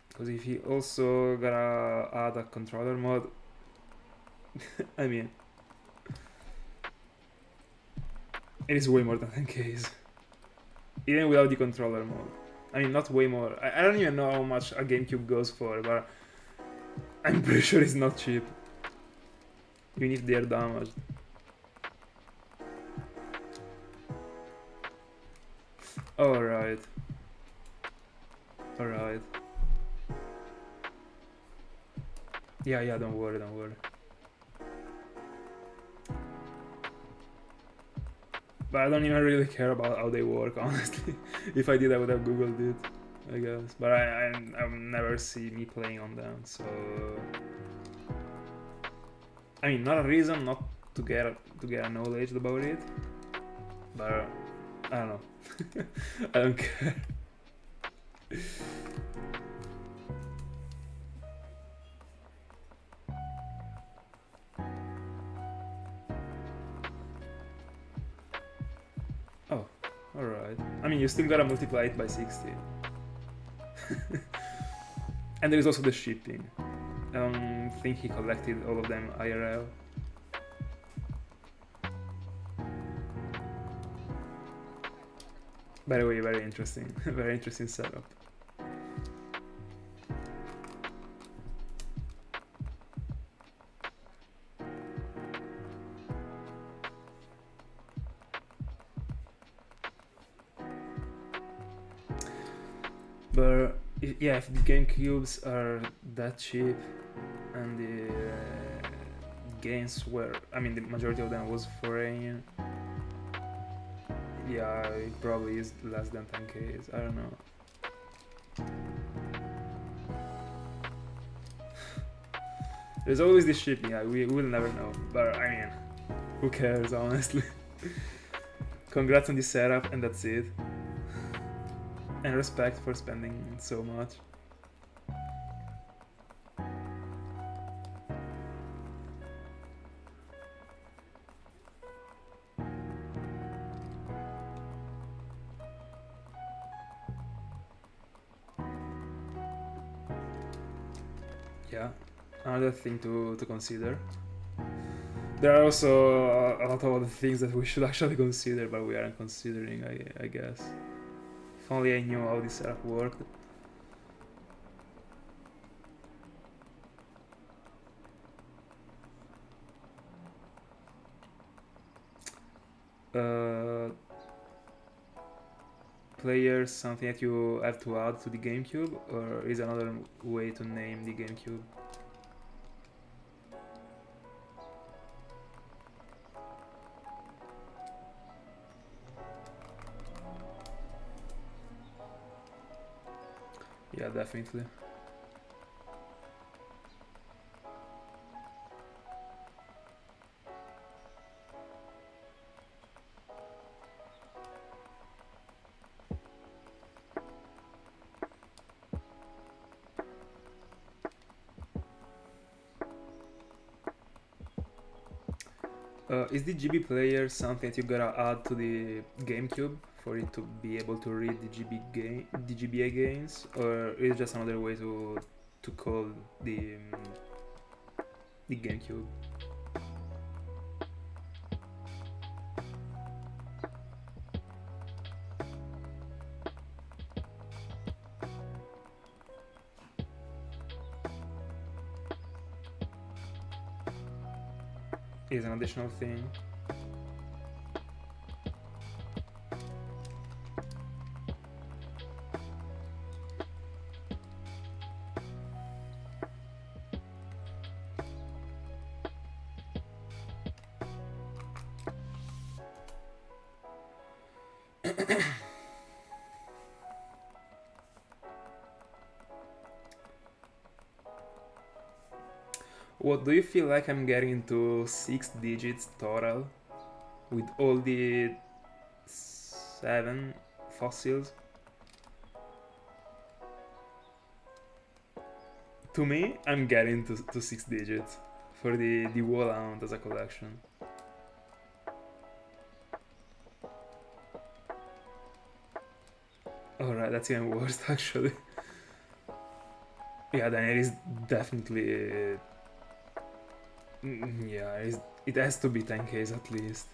Because if you also gotta add a controller mode, I mean, it is way more than 10Ks. Even without the controller mode. I mean, not way more. I don't even know how much a GameCube goes for, but I'm pretty sure it's not cheap. Even if they are damaged. Alright. Yeah, don't worry. But I don't even really care about how they work, honestly. If I did, I would have googled it, I guess. But I've never seen me playing on them, so... I mean, not a reason not to get knowledge about it, but I don't know. I don't care. Oh, alright. I mean, you still gotta multiply it by 60. And there is also the shipping. I don't think he collected all of them IRL. By the way, very interesting. Very interesting setup. But yeah, if the GameCubes are that cheap and the games were, I mean, the majority of them was foreign, yeah, it probably is less than 10Ks. I don't know. There's always this shipping. Yeah, we will never know. But I mean, who cares, honestly? Congrats on the setup, and that's it. And respect for spending so much. Yeah, another thing to consider. There are also a lot of other things that we should actually consider, but we aren't considering, I guess. If only I knew how this setup worked. Player, something that you have to add to the GameCube, or is another way to name the GameCube? Yeah, definitely. Is the GB player something that you gotta add to the GameCube for it to be able to read the GBA games, or is it just another way to call the GameCube? Is an additional thing. What do you feel like I'm getting into 6 digits total with all the 7 fossils? To me, I'm getting to 6 digits for the wall amount as a collection. Alright, that's even worse actually. Yeah, then it is definitely... yeah, it has to be 10Ks at least.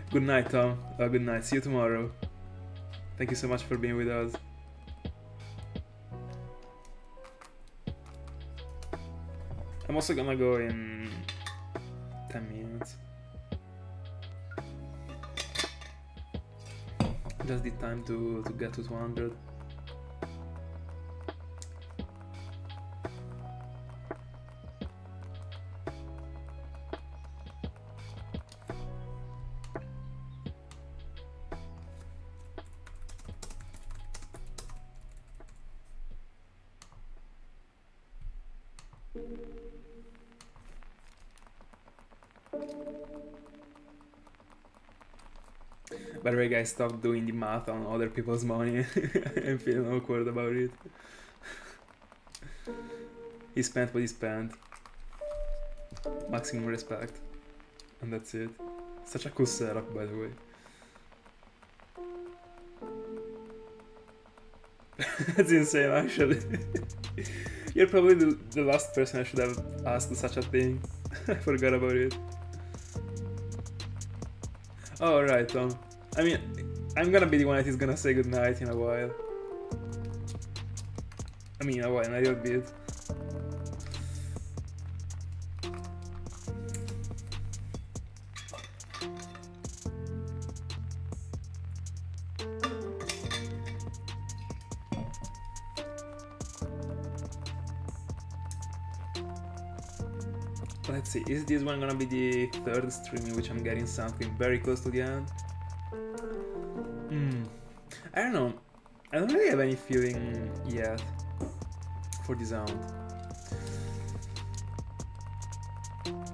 Good night, Tom. Good night. See you tomorrow. Thank you so much for being with us. I'm also gonna go in 10 minutes. Just the time to get to 200. By the way, guys, stop doing the math on other people's money. I'm feeling awkward about it. He spent what he spent. Maximum respect. And that's it. Such a cool setup, by the way. That's insane, actually. You're probably the last person I should have asked such a thing. I forgot about it. Oh, right, Tom. I mean, I'm gonna be the one that is gonna say goodnight in a while. I mean, in a while, in a little bit. Let's see, is this one gonna be the third stream in which I'm getting something very close to the end? I don't know. I don't really have any feeling yet for the sound.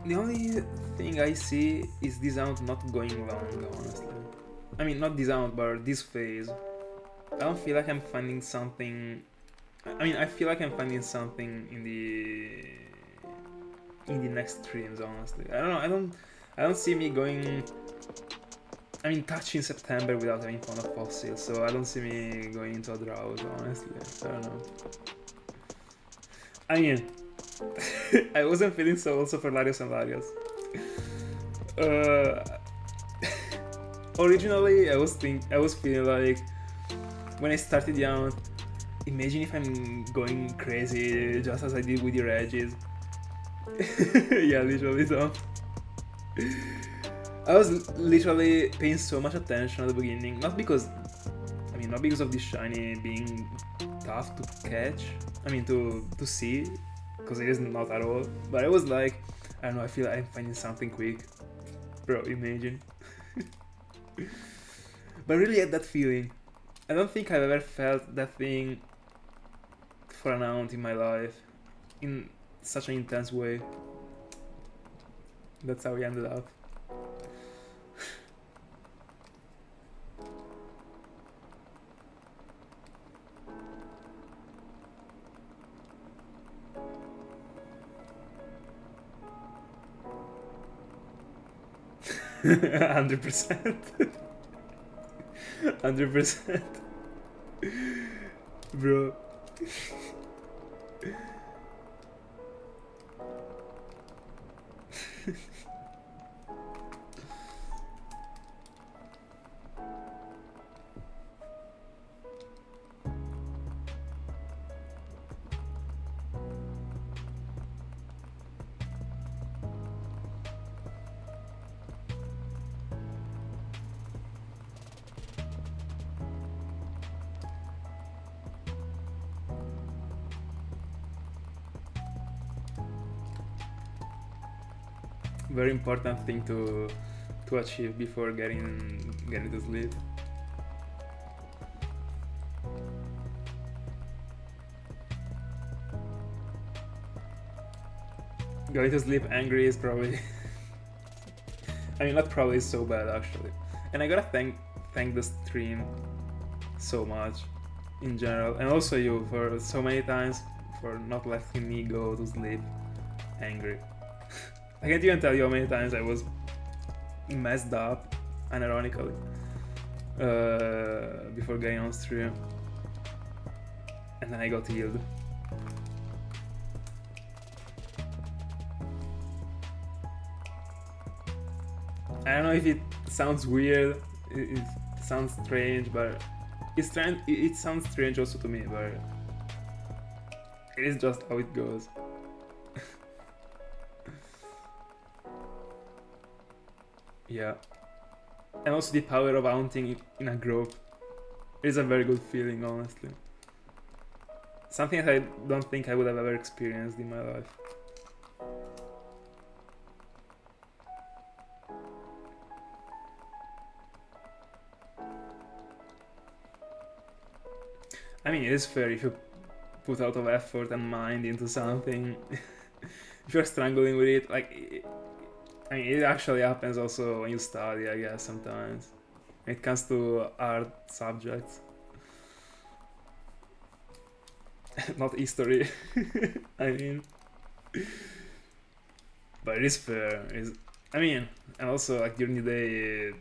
The only thing I see is the sound not going long, honestly. I mean, not the sound, but this phase. I don't feel like I'm finding something... I mean, I feel like I'm finding something in the next streams, honestly. I don't know, I don't see me going... I mean, touching September without having found a fossil, so I don't see me going into a drought, honestly. I don't know. I mean, I wasn't feeling so also for Larios and Larios. Originally, I was feeling like, when I started out, imagine if I'm going crazy just as I did with your edges. Yeah, literally though. I was literally paying so much attention at the beginning, not because of this shiny being tough to catch, to see, because it is not at all, but I was like, I don't know, I feel like I'm finding something quick. Bro, imagine. But really had that feeling. I don't think I've ever felt that thing for an amount in my life, in such an intense way. That's how we ended up. Hundred percent. 100%. Bro. Very important thing to achieve before getting to sleep. Going to sleep angry is probably not probably, so bad actually. And I gotta thank the stream so much in general, and also you for so many times for not letting me go to sleep angry. I can't even tell you how many times I was messed up, unironically, before getting on stream, and then I got healed. I don't know if it sounds weird, it sounds strange, but it sounds strange also to me, but it is just how it goes. Yeah. And also the power of hunting in a group. It is a very good feeling, honestly. Something that I don't think I would have ever experienced in my life. I mean, it is fair if you put a lot of effort and mind into something. If you're struggling with it, like, it actually happens also when you study, I guess, sometimes. When it comes to art subjects. Not history. But it is fair. And also, like, during the day,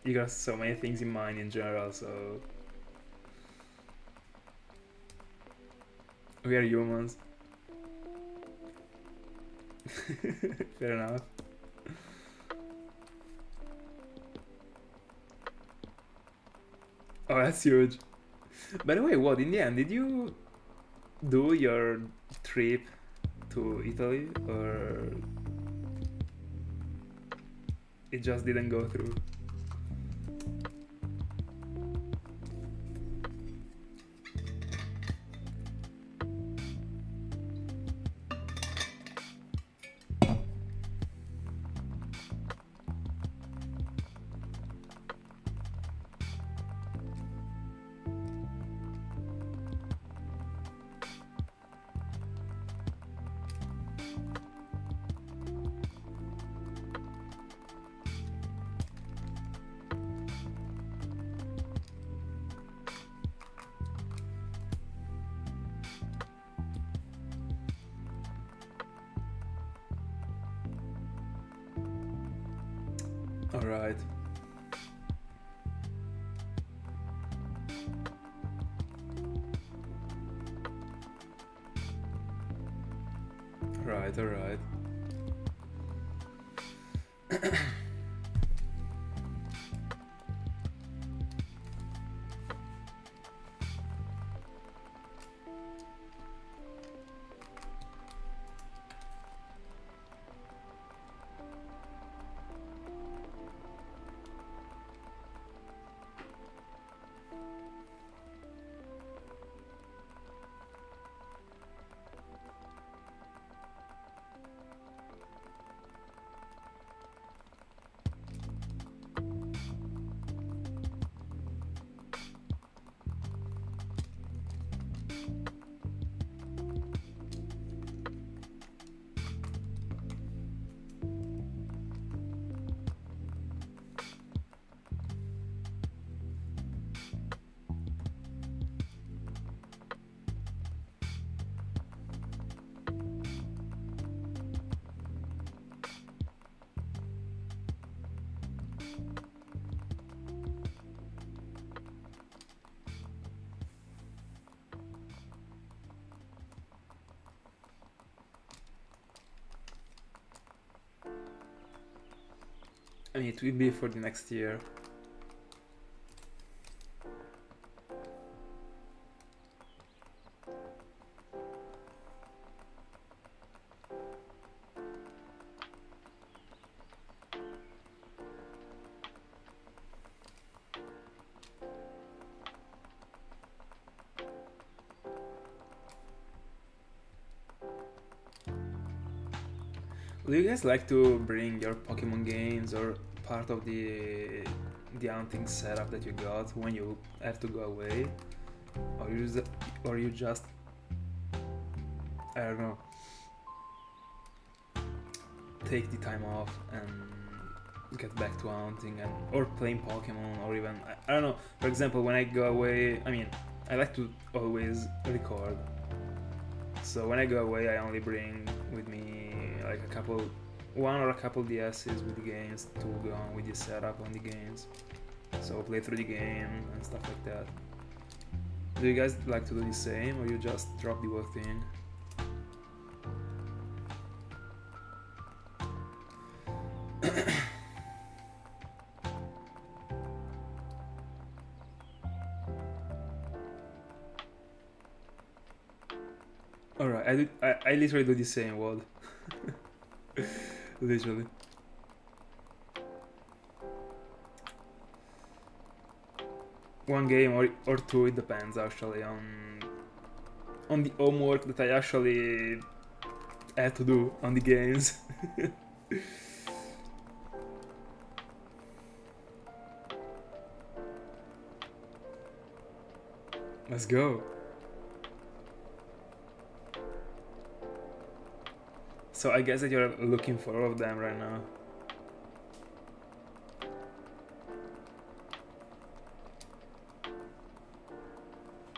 you got so many things in mind in general, so... We are humans. Fair enough. Oh, that's huge. By the way, what, in the end, did you do your trip to Italy, or it just didn't go through? Alright. Alright, alright. I mean, it will be for the next year. Do you guys like to bring your Pokemon games or part of the hunting setup that you got when you have to go away, or you just, I don't know, take the time off and get back to hunting and or playing Pokemon, or even I don't know. For example, when I go away, I mean, I like to always record. So when I go away, I only bring with me like one or a couple DSs with the games to go on with the setup on the games. So play through the game and stuff like that. Do you guys like to do the same, or you just drop the whole thing? Alright, I literally do the same, Wald. Literally. One game or two, it depends actually on the homework that I actually had to do on the games. Let's go. So I guess that you're looking for all of them right now.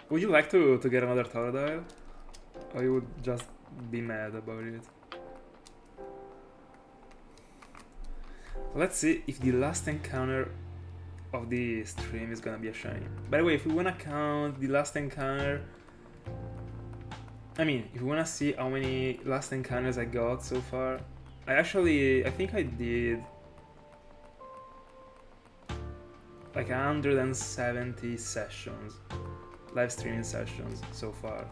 Would you like to get another Totodile? Or you would just be mad about it? Let's see if the last encounter of the stream is gonna be a shiny. By the way, if we wanna count the last encounter, I mean, if you wanna see how many last encounters I got so far, I think I did like 170 sessions, live streaming sessions so far,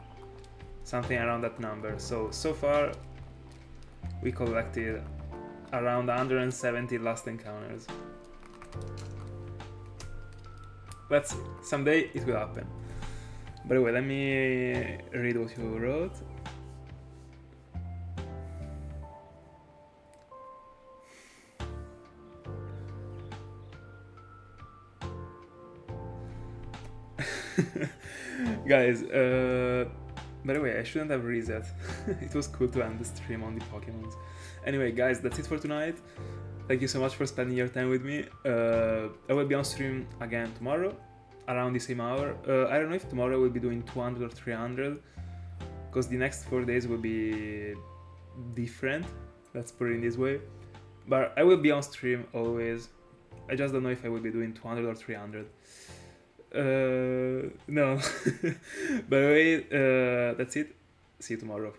something around that number. So far we collected around 170 last encounters. Let's see, someday it will happen. By the way, let me read what you wrote. Guys, by the way, I shouldn't have reset. It was cool to end the stream on the Pokemons. Anyway, guys, that's it for tonight. Thank you so much for spending your time with me. I will be on stream again tomorrow, around the same hour. I don't know if tomorrow we'll be doing 200 or 300, because the next 4 days will be different, let's put it in this way. But I will be on stream always. I just don't know if I will be doing 200 or 300. No. By the way, that's it. See you tomorrow.